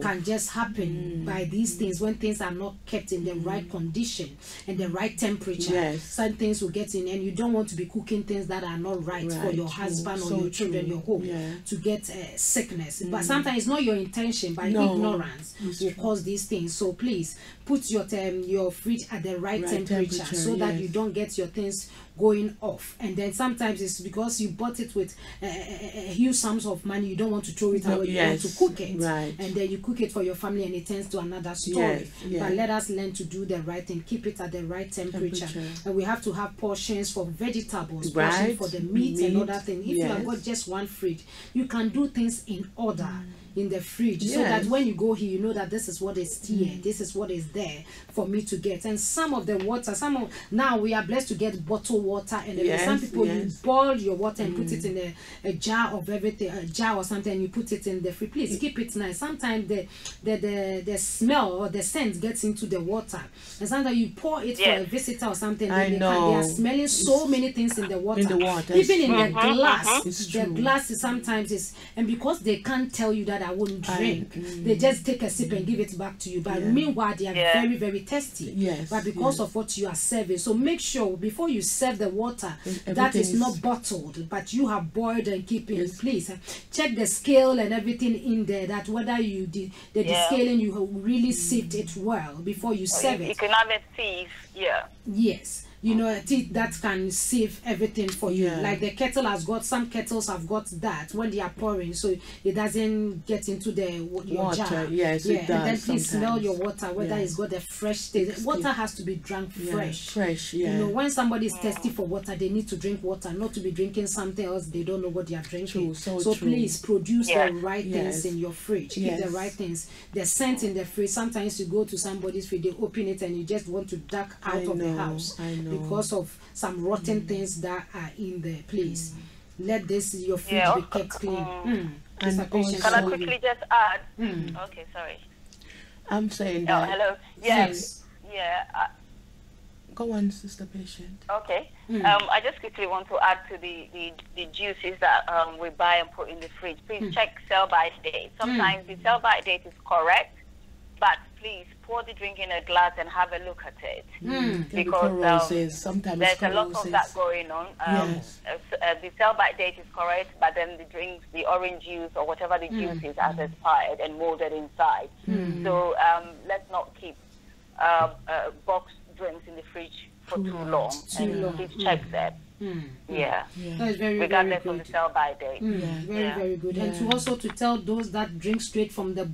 Speaker 9: can just happen by these things when things are not kept in the right condition and the right temperature. Some things will get in, and you don't want to be cooking things that are not right for your husband or your children, your home, to get sickness. But sometimes it's not your intention, but ignorance will cause these things. So please put your fridge at the right temperature so that you don't get your things going off. And then sometimes it's because you bought it with huge sums of money, you don't want to throw it away, you want to cook it, and then you cook it for your family and it turns to another story. But let us learn to do the right thing, keep it at the right temperature. And we have to have portions for vegetables, portions for the meat and other things. If you have got just one fridge, you can do things in order in the fridge, so that when you go here, you know that this is what is here, this is what is there for me to get. And some of the water, now we are blessed to get bottled water, and some people you boil your water and put it in a jar of everything, a jar or something, and you put it in the fridge. Please keep it nice. Sometimes the smell or the scent gets into the water, and sometimes you pour it for a visitor or something, they are smelling so many things in the water, even in the glass. The glass is sometimes and because they can't tell you that I wouldn't drink, they just take a sip and give it back to you. But meanwhile, they are very, very tasty. But because of what you are serving, so make sure before you serve the water that is not bottled, but you have boiled and keep it. Please check the scale and everything in there, that whether you did the descaling, you have really sieved it well before you serve it.
Speaker 10: You can have a sieve,
Speaker 9: Yes. You know, a teeth that can sieve everything for you. Like the kettle has got, some kettles have got that when they are pouring, so it doesn't get into your
Speaker 11: water
Speaker 9: jar.
Speaker 11: It does.
Speaker 9: And then please
Speaker 11: sometimes.
Speaker 9: smell your water, whether it's got a fresh taste. Water has to be drunk fresh.
Speaker 11: You
Speaker 9: know, when somebody is thirsty for water, they need to drink water, not to be drinking something else they don't know what they are drinking. So please produce the right things in your fridge. Keep the right things. The scent in the fridge, sometimes you go to somebody's fridge, they open it and you just want to duck out of the house because of some rotten things that are in there. Please let your fridge be kept clean.
Speaker 10: Can I quickly just add? Okay, sorry.
Speaker 11: I'm saying that.
Speaker 10: Hello. Yes.
Speaker 11: Go on, Sister Patient.
Speaker 10: Okay. I just quickly want to add to the juices that we buy and put in the fridge. Please check sell-by date. Sometimes the sell-by date is correct, but please pour the drink in a glass and have a look at it.
Speaker 11: Because sometimes
Speaker 10: there's a lot of that going on. The sell-by date is correct, but then the drinks, the orange juice or whatever the juice is, has expired and molded inside. So let's not keep boxed drinks in the fridge for too long. Please check that.
Speaker 9: That's very,
Speaker 10: regardless
Speaker 9: very
Speaker 10: of the sell-by date.
Speaker 9: Very good. And to also to tell those that drink straight from the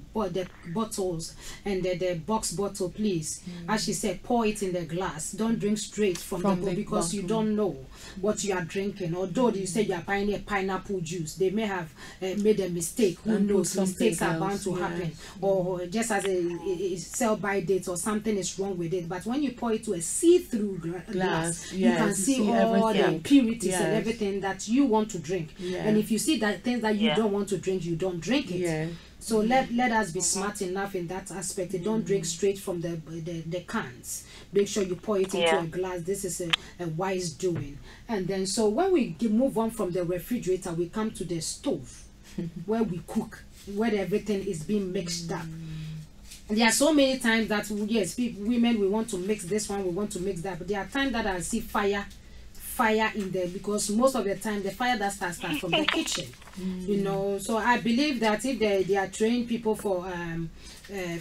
Speaker 9: bottles and the box bottle, please, as she said, pour it in the glass. Don't drink straight from the bottle, because you don't know what you are drinking. Although you say you are buying a pineapple juice, they may have made a mistake. Who knows? Mistakes are bound to happen, or just as a sell-by date or something is wrong with it. But when you pour it to a see-through glass, you can see all the impurities and everything that you want to drink. And if you see that things that you don't want to drink, you don't drink it. So let us be smart enough in that aspect. Don't drink straight from the cans. Make sure you pour it into a glass. This is a wise doing. And then so when we move on from the refrigerator, we come to the stove where we cook, where everything is being mixed up. there are so many times that yes, women, we want to mix this one, we want to mix that, but there are times that I see fire in there, because most of the time the fire that starts from the kitchen. You know, so I believe that if they are trained people for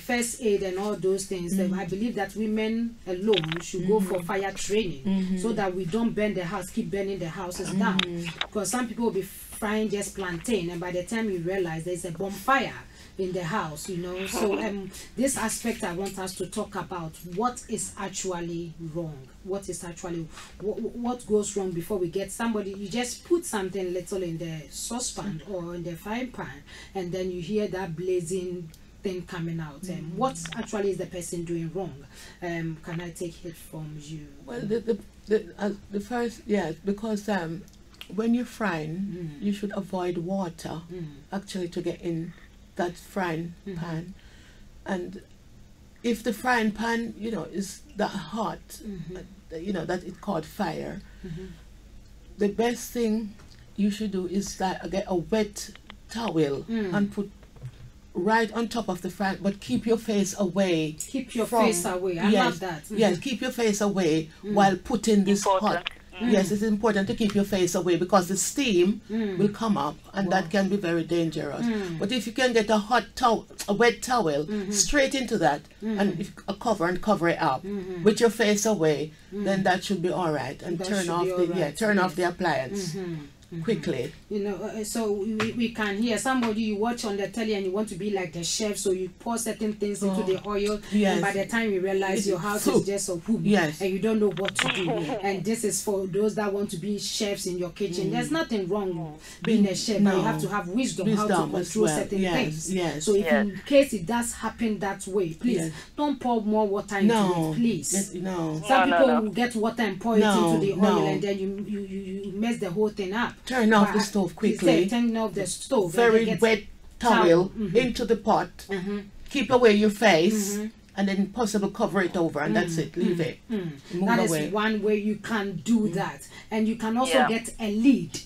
Speaker 9: first aid and all those things, then I believe that women alone should go for fire training, so that we don't burn the house, keep burning the houses down, because some people will be frying just plantain, and by the time you realize there's a bonfire in the house, you know. So this aspect I want us to talk about what is actually wrong, what is actually what goes wrong before we get somebody. You just put something little in the saucepan or in the frying pan, and then you hear that blazing thing coming out. What actually is the person doing wrong? Can I take it from you?
Speaker 11: Well, the first, yes, because when you're frying, you should avoid water actually to get in that frying pan. And if the frying pan, you know, is that hot, you know, that it caught fire, the best thing you should do is that get a wet towel and put right on top of the frying, but keep your face away.
Speaker 9: Keep your face away. I love that.
Speaker 11: Yes, keep your face away while putting this hot. Yes, it's important to keep your face away, because the steam will come up, and that can be very dangerous. But if you can get a hot towel, a wet towel, straight into that, and if cover it up with your face away, then that should be all right. And turn off the appliance quickly.
Speaker 9: You know, so we can hear somebody you watch on the telly and you want to be like the chef, so you pour certain things into the oil, and by the time you realize your house is just a whoop, and you don't know what to do. And this is for those that want to be chefs in your kitchen. There's nothing wrong being a chef, but you have to have wisdom how to control certain things. So if in case it does happen that way, please don't pour more water into it, please. Some people will get water and pour it into the oil, and then you mess the whole thing up.
Speaker 11: Turn off the stove quickly.
Speaker 9: Turn off the stove.
Speaker 11: Very wet towel into the pot. Keep away your face, and then possibly cover it over, and that's it. Leave it.
Speaker 9: That is one way you can do that. And you can also get a lid.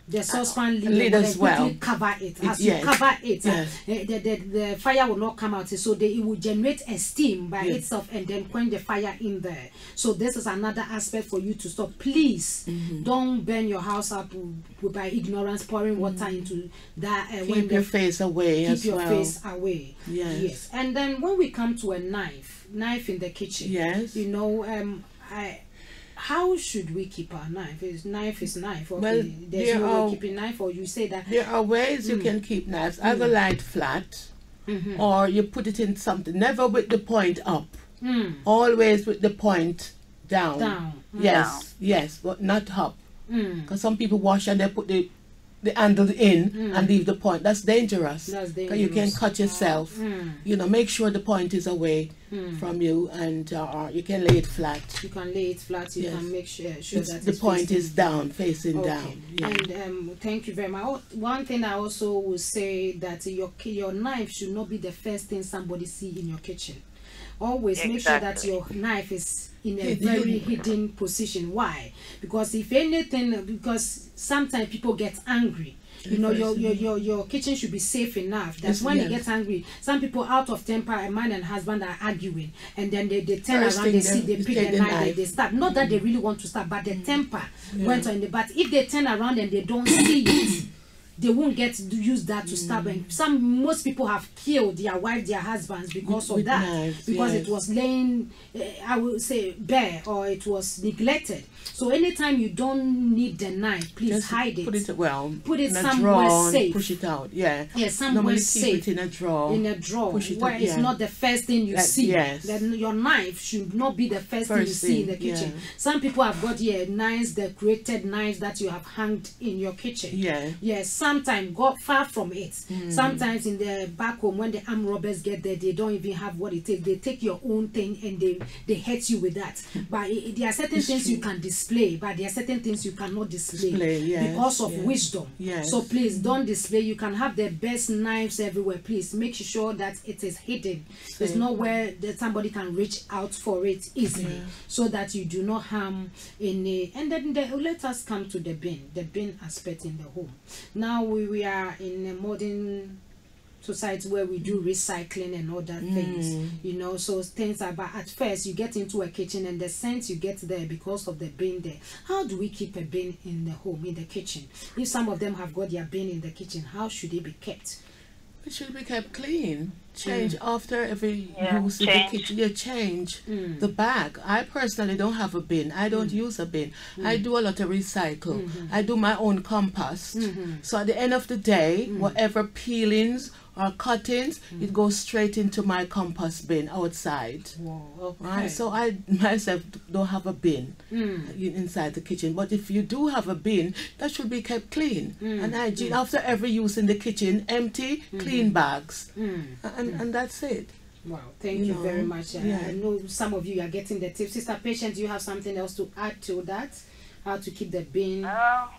Speaker 9: The saucepan lid as well. Cover it. As you cover it, the fire will not come out. So it will generate a steam by itself, and then quench the fire in there. So this is another aspect for you to stop. Please don't burn your house up by ignorance, pouring water into that.
Speaker 11: Keep your face away.
Speaker 9: Keep your face away. Yes. And then when we come to a knife in the kitchen.
Speaker 11: Yes.
Speaker 9: You know, how should we keep our knife? Knife is knife. Okay.
Speaker 11: Well,
Speaker 9: there's no way keeping knife, or you say that
Speaker 11: there are ways you can keep knives. Either lie it flat, or you put it in something. Never with the point up. Always with the point down. Yes, but not up. Because some people wash and they put the handle in and leave the point. That's dangerous. Because you can cut yourself. You know, make sure the point is away from you, and you can lay it flat.
Speaker 9: You can lay it flat. You can make sure that
Speaker 11: the point is down, facing down.
Speaker 9: And thank you very much. One thing I also will say that your knife should not be the first thing somebody see in your kitchen. Always make sure that your knife is in a very hidden position. Why? Because if anything, because sometimes people get angry. You know, your kitchen should be safe enough. That's when they get angry. Some people out of temper, a man and husband are arguing, and then they turn around, they pick the knife, they stab. Not that they really want to stab, but the temper went on. But if they turn around and they don't see it, they won't get to use that to stab. And most people have killed their wife, their husbands because of that. Knives, because it was laying, I would say, bare, or it was neglected. So anytime you don't need the knife, please just hide it.
Speaker 11: Put
Speaker 9: it somewhere safe.
Speaker 11: Push it out.
Speaker 9: Somewhere safe.
Speaker 11: Keep it in a drawer.
Speaker 9: In a drawer where it's not the first thing you see. Then your knife should not be the first thing you see in the kitchen. Some people have got knives, the created knives that you have hanged in your kitchen. Sometimes go far from it. Sometimes in the back home, when the armed robbers get there, they don't even have what it takes. They take your own thing and they hurt you with that. But there are certain things you can display, but there are certain things you cannot display because of wisdom. So please don't display. You can have the best knives everywhere. Please make sure that it is hidden. There's nowhere that somebody can reach out for it easily, so that you do not harm any. And then let us come to the bin aspect in the home. Now we are in a modern society where we do recycling and other things, you know, so things are, but at first you get into a kitchen and the scent you get there because of the bin there. How do we keep a bin in the home, in the kitchen? If some of them have got their bin in the kitchen, how should it be kept?
Speaker 11: It should be kept clean. Change after every use in the kitchen. You change the bag. I personally don't have a bin. I don't use a bin. I do a lot of recycle. I do my own compost. So at the end of the day, whatever peelings or cuttings, it goes straight into my compost bin outside. Right? So I myself don't have a bin inside the kitchen. But if you do have a bin, that should be kept clean and hygiene. After every use in the kitchen, empty, clean bags. And that's it.
Speaker 9: Wow, thank you very much. I know some of you are getting the tips. Sister Patient, do you have something else to add to that? How to keep the bin?
Speaker 10: No,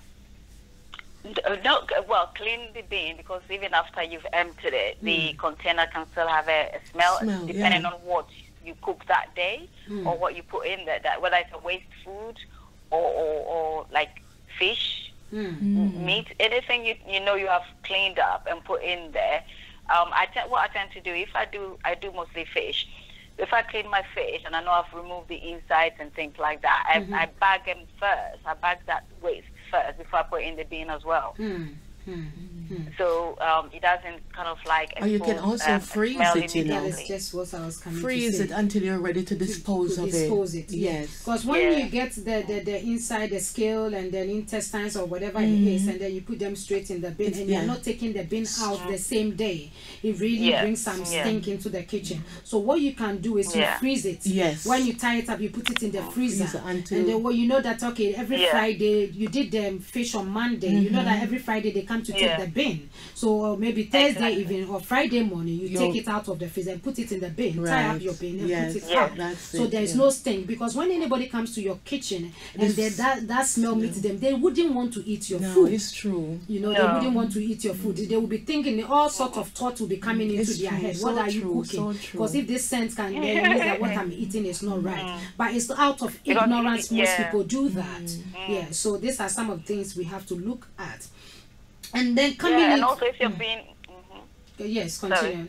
Speaker 10: well, clean the bin, because even after you've emptied it, the container can still have a smell depending on what you cook that day or what you put in there. That whether it's a waste food or like fish, meat, anything you know you have cleaned up and put in there. What I tend to do, I do mostly fish. If I clean my fish and I know I've removed the insides and things like that, I bag them first. I bag that waste first before I put it in the bin as well. So it doesn't kind of like.
Speaker 11: Or you can also freeze it, you know.
Speaker 9: That is just what I was coming
Speaker 11: freeze
Speaker 9: to say.
Speaker 11: it until you're ready to dispose of it.
Speaker 9: Yes. Because when you get the inside, the scale and the intestines or whatever it is, and then you put them straight in the bin, and you're not taking the bin out the same day, it really brings some stink into the kitchen. So what you can do is you freeze it.
Speaker 11: Yes.
Speaker 9: When you tie it up, you put it in the freezer. And then you know that, okay, every Friday, you did the fish on Monday, you know that every Friday they come to take the bin. So maybe Thursday evening or Friday morning, you take it out of the freezer and put it in the bin. Tie up your bin and put it out. So there is no stink, because when anybody comes to your kitchen and that smell meets them, they wouldn't want to eat your food.
Speaker 11: It's true.
Speaker 9: You know, they wouldn't want to eat your food. They will be thinking all sorts of thoughts will be coming into their head. What are you cooking? Because if this scent can means that what I'm eating is not right. But it's out of ignorance most people do that. Yeah. So these are some of the things we have to look at. And then coming in.
Speaker 10: And also if you're being
Speaker 9: yes, continue.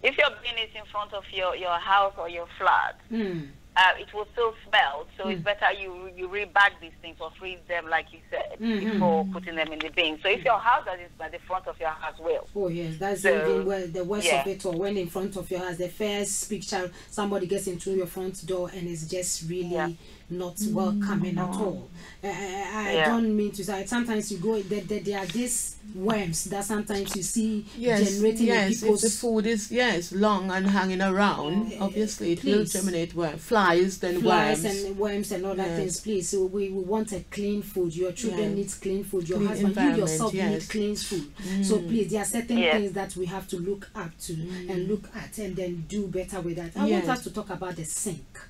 Speaker 10: If your bin is in front of your house or your flat, it will still smell. So it's better you rebag these things or freeze them, like you said, before putting them in the bin. So if your house doesn't smell, the front of your house will.
Speaker 9: Oh yes, that's even where the worst of it. Or when in front of your house, the first picture, somebody gets into your front door and it's just really not welcoming at all. I don't mean to say. Sometimes you go, there are these worms that sometimes you see generating in people's.
Speaker 11: If the food is long and hanging around, obviously it will germinate worms, flies
Speaker 9: and worms and all that things. Please, so we want a clean food. Your children need clean food. Your husband, you yourself need clean food. So please, there are certain things that we have to look up to and look at and then do better with that. I want us to talk about the sink.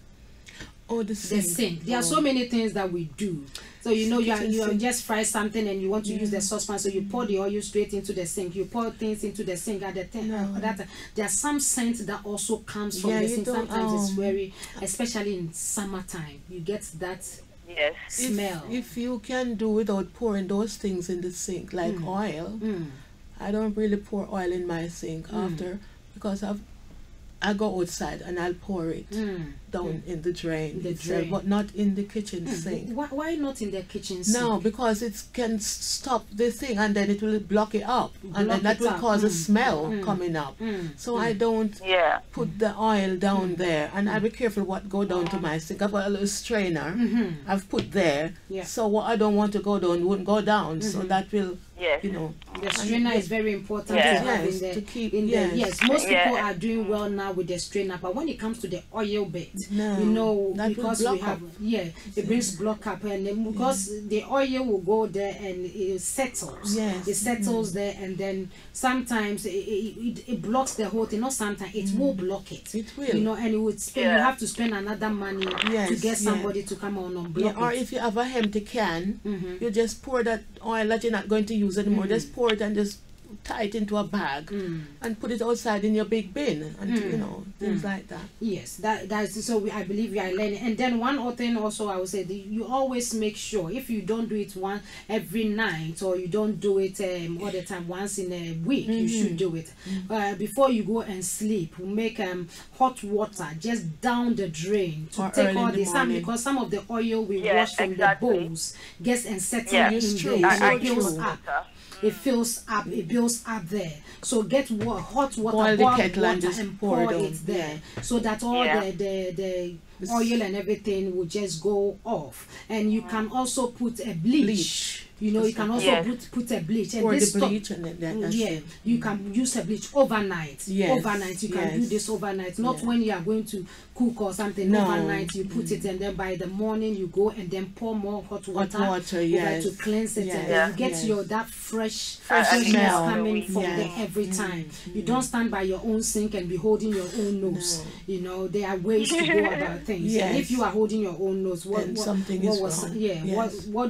Speaker 11: Oh, the sink.
Speaker 9: There are so many things that we do. So you know you just fry something and you want to use the saucepan, so you pour the oil straight into the sink. You pour things into the sink at the there are some scent that also comes from the sink. Sometimes it's very, especially in summertime, you get that smell.
Speaker 11: If you can do without pouring those things in the sink, like oil, I don't really pour oil in my sink after, because I go outside and I'll pour it down in the drain, but not in the kitchen sink.
Speaker 9: Why not in the kitchen sink?
Speaker 11: No, because it can stop the thing and then it will block it up, and then that will cause a smell coming up. So I don't put the oil down there, and I'll be careful what go down to my sink. I've got a little strainer I've put there, so what I don't want to go down won't go down, so that will, you know.
Speaker 9: The strainer is very important to have in there.
Speaker 11: To keep,
Speaker 9: most people are doing well now with the strainer, but when it comes to the oil bit, you know, because we have it brings block up, and then because the oil will go there and it settles. It settles there, and then sometimes it blocks the whole thing. Not sometimes, it will block it. It will. You know, and it would spend, you have to spend another money to get somebody to come on and block it.
Speaker 11: Or if you have a empty can, you just pour that oil that you're not going to use anymore. Just pour it and just tie it into a bag and put it outside in your big bin, and you know, things like that.
Speaker 9: Yes, that's so. I believe we are learning. And then one other thing also, I would say, you always make sure if you don't do it every night, or you don't do it all the time, once in a week, you should do it. Before you go and sleep, make hot water just down the drain to take all the sun, because some of the oil we wash from the bowls gets and settles in there, so it builds up. It fills up, it builds up there. So get hot water, boil water and pour it there, so that all the oil and everything will just go off. And you can also put a bleach. You know, you can also put a bleach, and this bleach, you can use a bleach overnight. Overnight, you can do this overnight. Not when you are going to cook or something. Overnight, you put it, and then by the morning you go and then pour more hot water over to cleanse it, and then you get that fresh smell coming from there every time. You don't stand by your own sink and be holding your own nose. You know, there are ways to go about things. And if you are holding your own nose, what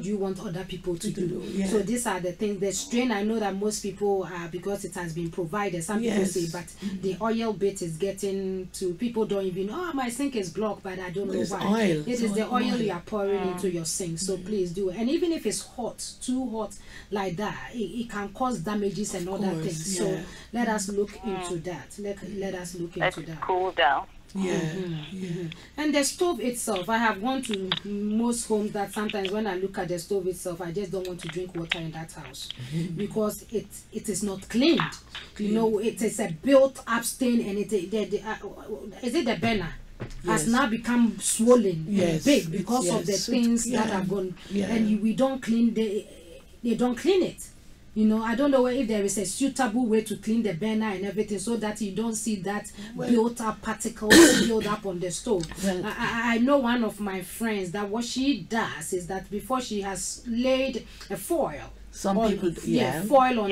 Speaker 9: do you want other people to do? So these are the things. The strain, I know that most people because it has been provided. Some people say, but the oil bit is getting to people. Don't even my sink is blocked, but I don't know why. It is the oil you are pouring into your sink. So please do it. And even if it's hot, too hot like that, it can cause damages and other things. So let us look into that. Let us look into that.
Speaker 10: Cool down.
Speaker 9: And the stove itself, I have gone to most homes that sometimes when I look at the stove itself, I just don't want to drink water in that house because it is not cleaned. You know, it is a built up stain, and is it the burner has now become swollen and big because of the things that have gone, and we don't clean they don't clean it. You know, I don't know if there is a suitable way to clean the burner and everything, so that you don't see that built up particles build up on the stove. I know one of my friends that what she does is that before she has laid a foil, foil on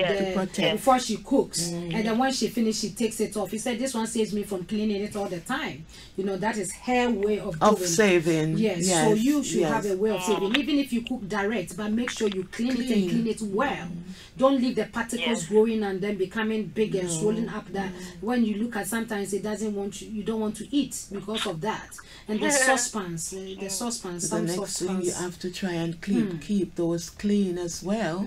Speaker 9: before she cooks, and then when she finishes, she takes it off. He said this one saves me from cleaning it all the time. You know, that is her way of
Speaker 11: saving.
Speaker 9: So you should have a way of saving, even if you cook direct, but make sure you clean it and clean it well. Don't leave the particles growing and then becoming big and swollen up. That when you look at, sometimes it doesn't want you don't want to eat because of that. And the saucepans,
Speaker 11: the next thing you have to try and keep those clean as well.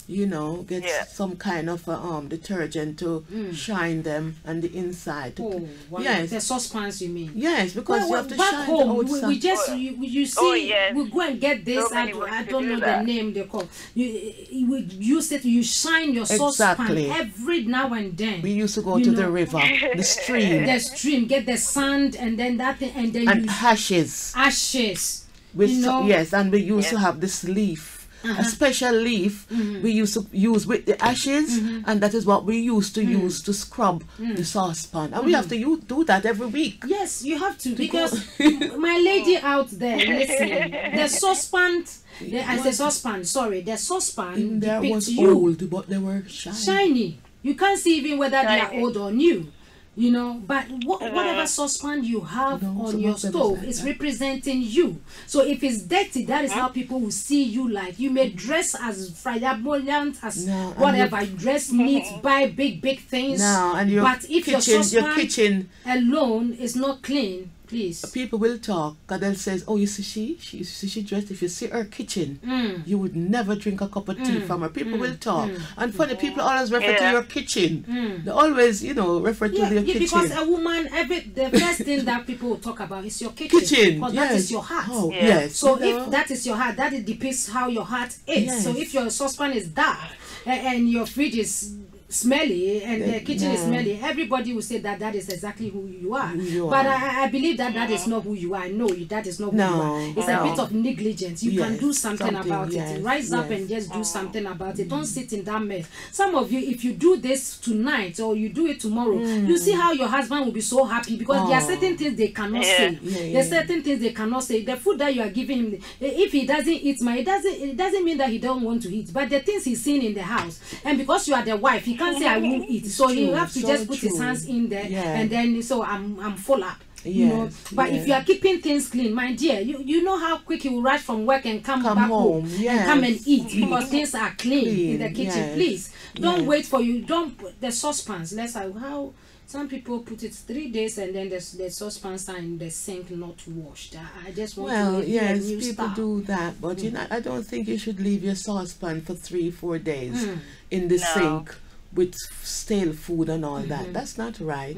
Speaker 11: You know, get some kind of detergent to shine them and the inside.
Speaker 9: The saucepans, you mean?
Speaker 11: Yes, because you have to
Speaker 9: back
Speaker 11: shine
Speaker 9: home,
Speaker 11: the outside.
Speaker 9: we just you see, we go and get this.
Speaker 10: So
Speaker 9: I don't know the name they call. You use it. You shine your saucepan every now and then.
Speaker 11: We used to go to the river, the stream.
Speaker 9: The stream, get the sand and then that thing, and then
Speaker 11: ashes.
Speaker 9: With
Speaker 11: and we used to have this leaf. A special leaf we used to use with the ashes, and that is what we used to use to scrub the saucepan, and we have to do that every week.
Speaker 9: Yes, you have to, because my lady out there listening, the saucepan, the saucepan
Speaker 11: there was old, but they were
Speaker 9: shiny. You can't see even whether they are old or new. You know, but whatever saucepan you have on your stove is representing you. So if it's dirty, that is how people will see you. Like, you may dress as flamboyant as whatever, dress neat, buy big things. But if your saucepan alone is not clean, please.
Speaker 11: People will talk, because they'll say, oh, you see she dressed. If you see her kitchen, you would never drink a cup of tea from her. People will talk. And funny, people always refer to your kitchen. They always, refer to their kitchen.
Speaker 9: Because a woman, the first thing that people will talk about is your kitchen. Because that is your heart.
Speaker 11: Oh, yes.
Speaker 9: So if that is your heart, that depicts how your heart is.
Speaker 11: Yes.
Speaker 9: So if your saucepan is dark and your fridge is smelly and the kitchen is smelly, everybody will say that is exactly who you are. But I believe that is not who you are. No, that is not who you are. It's a bit of negligence. You can do something about it. Rise up and just do something about it. Don't sit in that mess. Some of you, if you do this tonight or you do it tomorrow, you see how your husband will be so happy, because there are certain things they cannot say. There are certain things they cannot say. The food that you are giving him, if he doesn't eat, it doesn't mean that he don't want to eat. But the things he's seen in the house, and because you are the wife, he can't say I won't eat, so he have to just put his hands in there and then I'm full up. You know, but if you are keeping things clean, my dear, you know how quick you will rush from work and come back home and come and eat because things are clean in the kitchen. Please don't wait for the saucepans. Let's say how some people put it 3 days and then the saucepans are in the sink not washed. I just want to
Speaker 11: people do that, but you know, I don't think you should leave your saucepan for 3-4 days in the sink with stale food and all that. That's not right.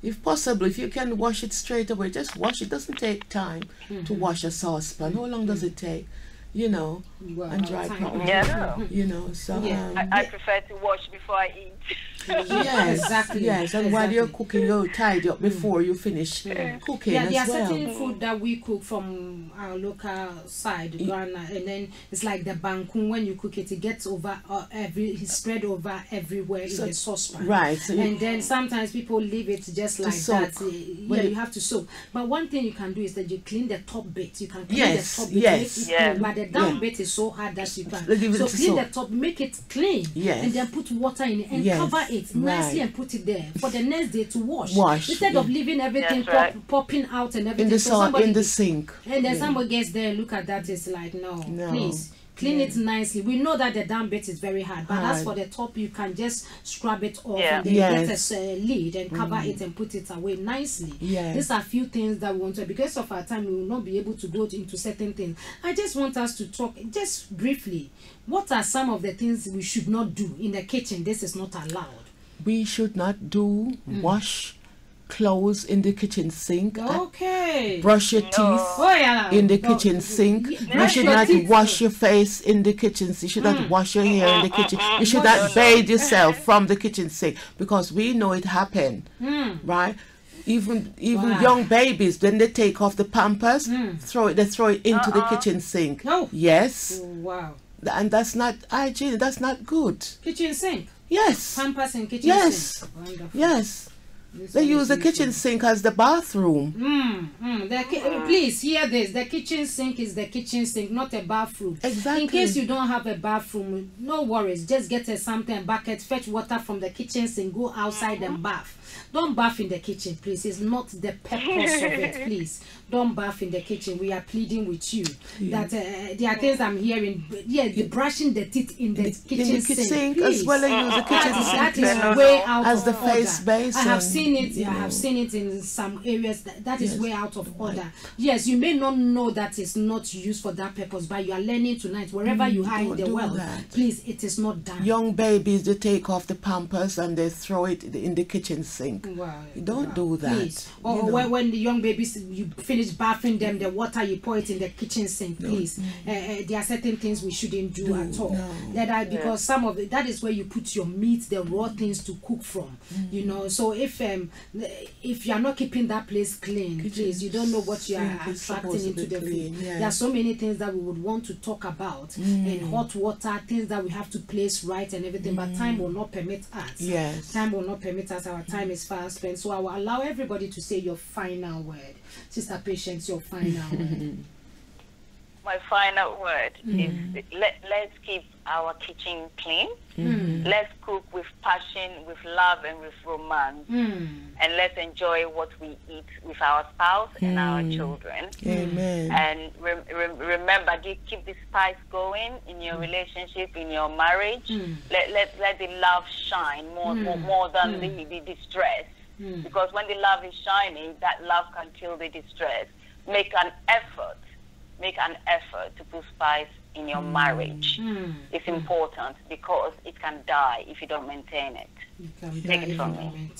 Speaker 11: If possible, if you can wash it straight away, just wash it. Doesn't take time to wash a saucepan. How long does it take? You know, and dry properly. You know, so
Speaker 10: I prefer to wash before I eat.
Speaker 11: Yes, and while you're cooking, you'll tidy up before you finish cooking as well.
Speaker 9: There are certain food that we cook from our local side, Ghana, and then it's like the bangkun. When you cook it, it gets over it's spread over everywhere in the saucepan.
Speaker 11: Right. So
Speaker 9: and then sometimes people leave it just like that. You have to soak. But one thing you can do is that you clean the top bit. You can clean the top bit. But the down bit is so hard that you can. So clean the top, make it clean, and then put water in it and cover it nicely and put it there for the next day to wash instead of leaving everything popping out and everything
Speaker 11: in the sink.
Speaker 9: And then someone gets there and look at that, it's like no. Please clean it nicely. We know that the down bit is very hard, but as for the top, you can just scrub it off and then get a lid and cover it and put it away nicely. These are a few things that we want to. Because of our time, we will not be able to go into certain things. I just want us to talk just briefly. What are some of the things we should not do in the kitchen? This is not allowed.
Speaker 11: We should not do wash clothes in the kitchen sink. Brush your teeth in the kitchen sink. You should not wash your face in the kitchen sink. You should not wash your hair in the kitchen. You should not bathe yourself from the kitchen sink, because we know it happened, right? Even young babies, when they take off the pampers, they throw it into the kitchen sink. Yes. And that's not hygiene. That's not good.
Speaker 9: Kitchen sink.
Speaker 11: Yes.
Speaker 9: Pampers in kitchen sink. Wonderful.
Speaker 11: Yes. They use the kitchen sink as the bathroom.
Speaker 9: Please hear this. The kitchen sink is the kitchen sink, not a bathroom.
Speaker 11: Exactly.
Speaker 9: In case you don't have a bathroom, no worries. Just get a bucket, fetch water from the kitchen sink, go outside and bath. Don't bath in the kitchen, please. It's not the purpose of it, please. Don't bath in the kitchen. We are pleading with you that there are things I'm hearing. The brushing the teeth in the kitchen sink,
Speaker 11: as well as use the kitchen sink.
Speaker 9: That is way out
Speaker 11: as
Speaker 9: of
Speaker 11: the
Speaker 9: order.
Speaker 11: face basin.
Speaker 9: I have seen it. I have seen it in some areas. That is way out of order. Yes, you may not know that it's not used for that purpose, but you are learning tonight. Wherever you are in the world, please, it is not done.
Speaker 11: Young babies, they take off the pampers and they throw it in the kitchen sink. Don't do that. Please.
Speaker 9: Or when the young babies, you finish bathing them, the water you pour it in the kitchen sink, please. There are certain things we shouldn't do at all. Because some of that is where you put your meat, the raw things to cook from. You know, so if you are not keeping that place clean, please, you don't know what you are attracting into the food. There are so many things that we would want to talk about, and hot water, things that we have to place right and everything, but time will not permit us. Time will not permit us. Our time is fast spent. So I will allow everybody to say your final word. Sister Patience, your final word.
Speaker 10: My final word is let's keep our kitchen clean. Let's cook with passion, with love, and with romance. And let's enjoy what we eat with our spouse and our children.
Speaker 11: Amen.
Speaker 10: And remember, keep the spice going in your relationship, in your marriage. Let the love shine more than the distress. Because when the love is shining, that love can kill the distress. Make an effort to put spice in your marriage. It's important because it can die if you don't maintain it. Take it from me.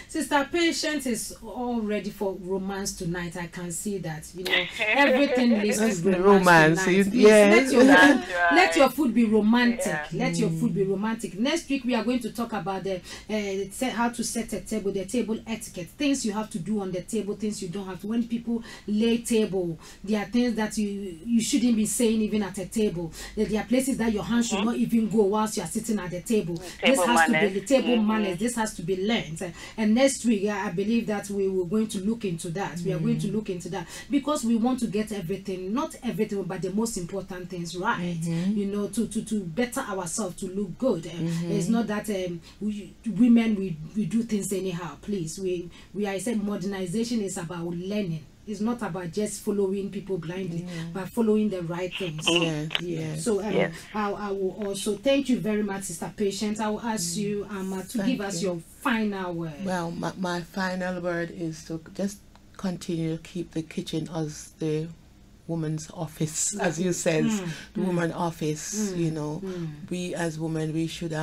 Speaker 9: Sister Patience is all ready for romance tonight. I can see that. You know, everything leads to romance. Let your food be romantic. Let your food be romantic. Next week we are going to talk about how to set a table, the table etiquette, things you have to do on the table, things you don't have to. When people lay table, there are things that you shouldn't shouldn't be saying even at a table. There are places that your hands should not even go whilst you are sitting at the table. This has to be the table manners. This has to be learned. And next week, I believe that we were going to look into that. We are going to look into that because we want to get everything, not everything, but the most important things right. You know, to better ourselves, to look good. It's not that women we do things anyhow. Please, I said modernization is about learning. It's not about just following people blindly, but following the right things. So I will also thank you very much, Sister Patience. I will ask you to give us your final word.
Speaker 11: Well, my final word is to just continue to keep the kitchen as the woman's office, as you said, the woman office. You know, we as women, we should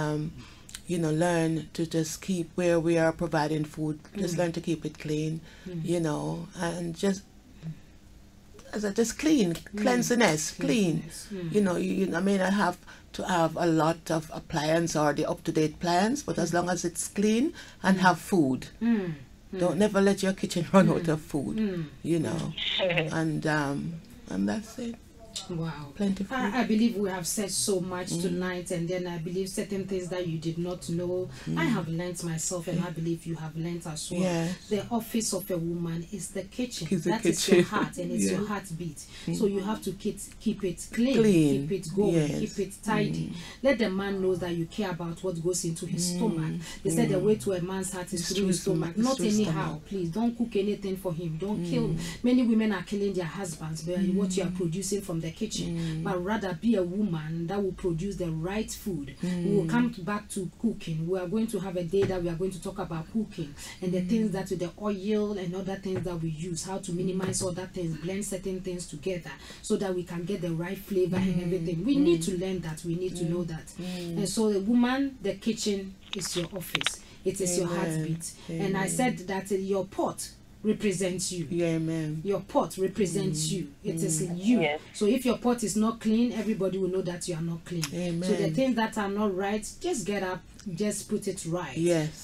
Speaker 11: you know, learn to just keep where we are providing food, just learn to keep it clean, you know, and just clean, cleanliness, clean. You know, I may not have to have a lot of appliance or the up-to-date plans, but as long as it's clean and have food. Don't never let your kitchen run out of food, you know, and that's it.
Speaker 9: Wow.
Speaker 11: Plenty of food.
Speaker 9: I believe we have said so much tonight, and then I believe certain things that you did not know. I have learnt myself, and I believe you have learnt as well. The office of a woman is the kitchen. That is your heart, and it's your heartbeat. So you have to keep it clean, keep it going, keep it tidy. Let the man know that you care about what goes into his stomach. They said the way to a man's heart is through his stomach. Not anyhow. Please don't cook anything for him. Don't kill. Many women are killing their husbands by what you are producing from the kitchen, but rather be a woman that will produce the right food. We will come back to cooking. We are going to have a day that we are going to talk about cooking and the things that with the oil and other things that we use, how to minimize other things, blend certain things together so that we can get the right flavor and everything. We need to learn that. We need to know that. And so the woman, the kitchen is your office. It is your heartbeat. And I said that your pot represents you. Your pot represents you. It is you. So if your pot is not clean, everybody will know that you are not clean. So the things that are not right, just get up, just put it right.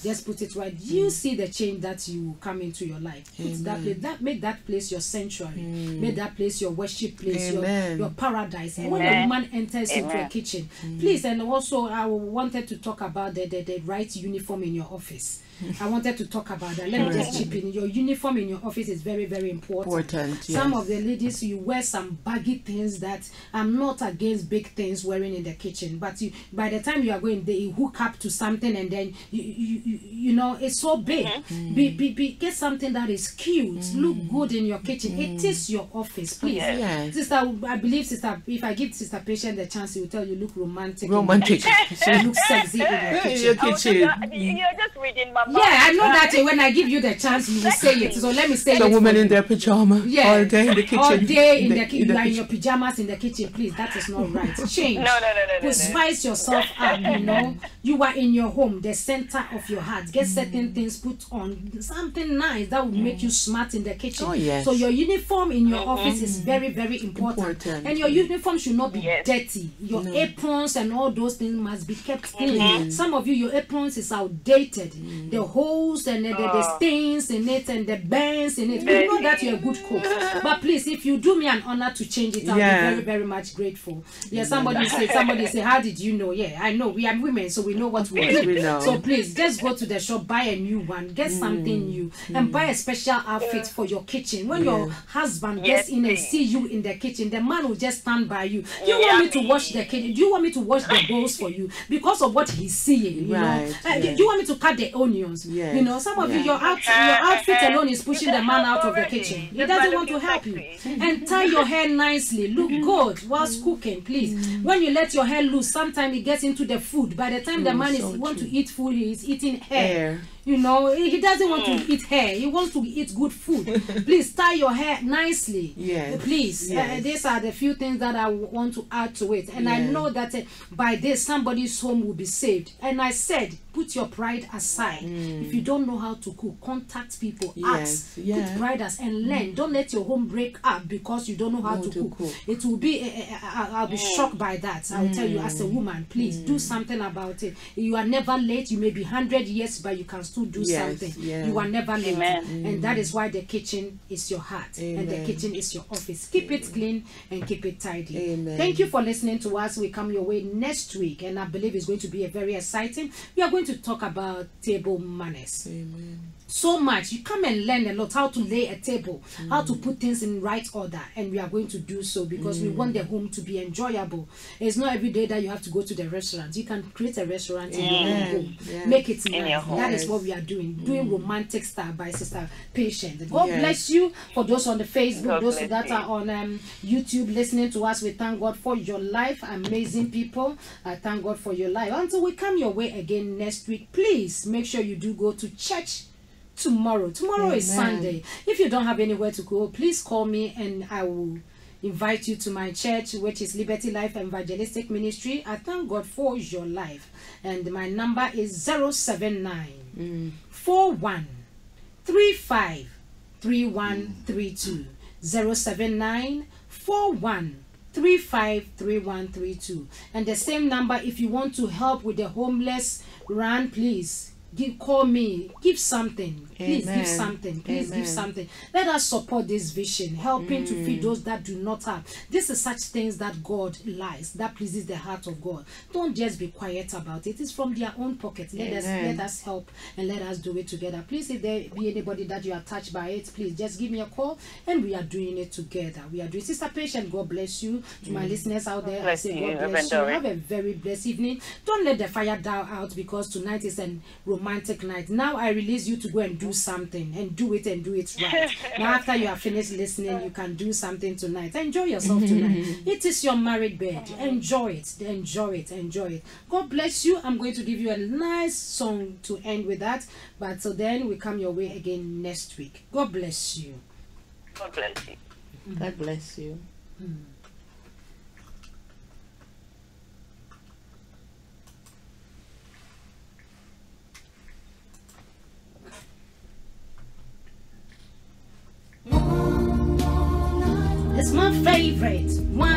Speaker 9: Just put it right. You see the change that you will come into your life. Put that place, make that place your sanctuary. Make that place your worship place, your paradise. And when a woman enters into a kitchen, please, and also I wanted to talk about the right uniform in your office. I wanted to talk about that. Let me just chip in. Your uniform in your office is very, very important. Some of the ladies, you wear some baggy things that I'm not against big things wearing in the kitchen, but by the time you are going there, you hook up to something and then you know it's so big. Get something that is cute, look good in your kitchen. It is your office, please. Sister, I believe Sister, if I give Sister Patient the chance, he will tell you look romantic. So you look sexy in your kitchen.
Speaker 10: You're just reading my mind.
Speaker 9: I know that when I give you the chance, you will say it. So let me say it.
Speaker 11: The woman in their pajamas all day in the kitchen.
Speaker 9: All day in the kitchen. You are in your pajamas in the kitchen. Please, that is not right. Change.
Speaker 10: No.
Speaker 9: Spice yourself up, you know. You are in your home, the center of your heart. Get certain things put on. Something nice that will make you smart in the kitchen. So your uniform in your office is very, very important. And your uniform should not be dirty. Your aprons and all those things must be kept clean. Some of you, your aprons is outdated. The holes and the stains in it and the bends in it. You know that you're a good cook. But please, if you do me an honor to change it, I'll be very, very much grateful. Somebody say, how did you know? I know. We are women, so we know what we do. So please, just go to the shop, buy a new one, get something new, and buy a special outfit for your kitchen. When your husband gets in and see you in the kitchen, the man will just stand by you. Do you want me to wash the kitchen? Do you want me to wash the bowls for you? Because of what he's seeing, you know? Do you want me to cut the onions? You know, some of you, your outfit alone is pushing the man out of the kitchen. He doesn't want to help you. And tie your hair nicely. Look good whilst cooking, please. When you let your hair loose, sometimes it gets into the food. By the time the man want to eat food, he is eating hair. You know, he doesn't want to eat hair. He wants to eat good food. Please tie your hair nicely. Please. These are the few things that I want to add to it. And I know that by this, somebody's home will be saved. And I said, put your pride aside. If you don't know how to cook, contact people. Ask. Put pride aside and learn. Don't let your home break up because you don't know how to cook. It will be, I'll be shocked by that. I'll tell you, as a woman, please do something about it. You are never late. You may be 100 years, but you can still to do
Speaker 11: Yes,
Speaker 9: something.
Speaker 11: yeah.
Speaker 9: You are never late.
Speaker 10: Amen.
Speaker 9: And that is why the kitchen is your heart. And the
Speaker 11: Amen.
Speaker 9: kitchen is your office. Keep it clean and keep it tidy.
Speaker 11: Amen.
Speaker 9: Thank you for listening to us. We come your way next week, and I believe it's going to be a very exciting. We are going to talk about table manners.
Speaker 11: Amen.
Speaker 9: So much. You come and learn a lot how to lay a table, how to put things in right order, and we are going to do so because we want the home to be enjoyable. It's not every day that you have to go to the restaurant. You can create a restaurant in your own home.
Speaker 11: Yeah.
Speaker 9: Make it
Speaker 10: In your
Speaker 9: nice.
Speaker 10: home.
Speaker 9: That is what we are doing romantic style by Sister Patient. God bless you. For those on the Facebook,
Speaker 10: God
Speaker 9: those
Speaker 10: bless
Speaker 9: that
Speaker 10: you.
Speaker 9: are on YouTube listening to us, we thank God for your life. Amazing people. I thank God for your life. Until we come your way again next week, please make sure you do go to church tomorrow. Tomorrow is Sunday. If you don't have anywhere to go, please call me and I will invite you to my church, which is Liberty Life Evangelistic Ministry. I thank God for your life. And my number is 079 41 35 3132. 079 41 353132. And the same number if you want to help with the homeless run, please call me. Give something. Please give
Speaker 11: Amen.
Speaker 9: something. Please give
Speaker 11: Amen.
Speaker 9: something. Let us support this vision, helping to feed those that do not have. This is such things that God likes, that pleases the heart of God. Don't just be quiet about it. It's from their own pocket. Let us help and let us do it together. Please, if there be anybody that you are touched by it, please just give me a call and we are doing it together. We are doing. Sister Patient, God bless you. To my listeners out there, I say God bless you. Have a very blessed evening. Don't let the fire die out because tonight is a romantic night. Now I release you to go and do something and do it right. Now after you have finished listening, you can do something tonight. Enjoy yourself tonight. It is your married bed. Enjoy it. Enjoy it. Enjoy it. God bless you. I'm going to give you a nice song to end with that. But so then we come your way again next week. God bless you.
Speaker 10: God bless you.
Speaker 11: God bless you.
Speaker 9: It's my favorite one.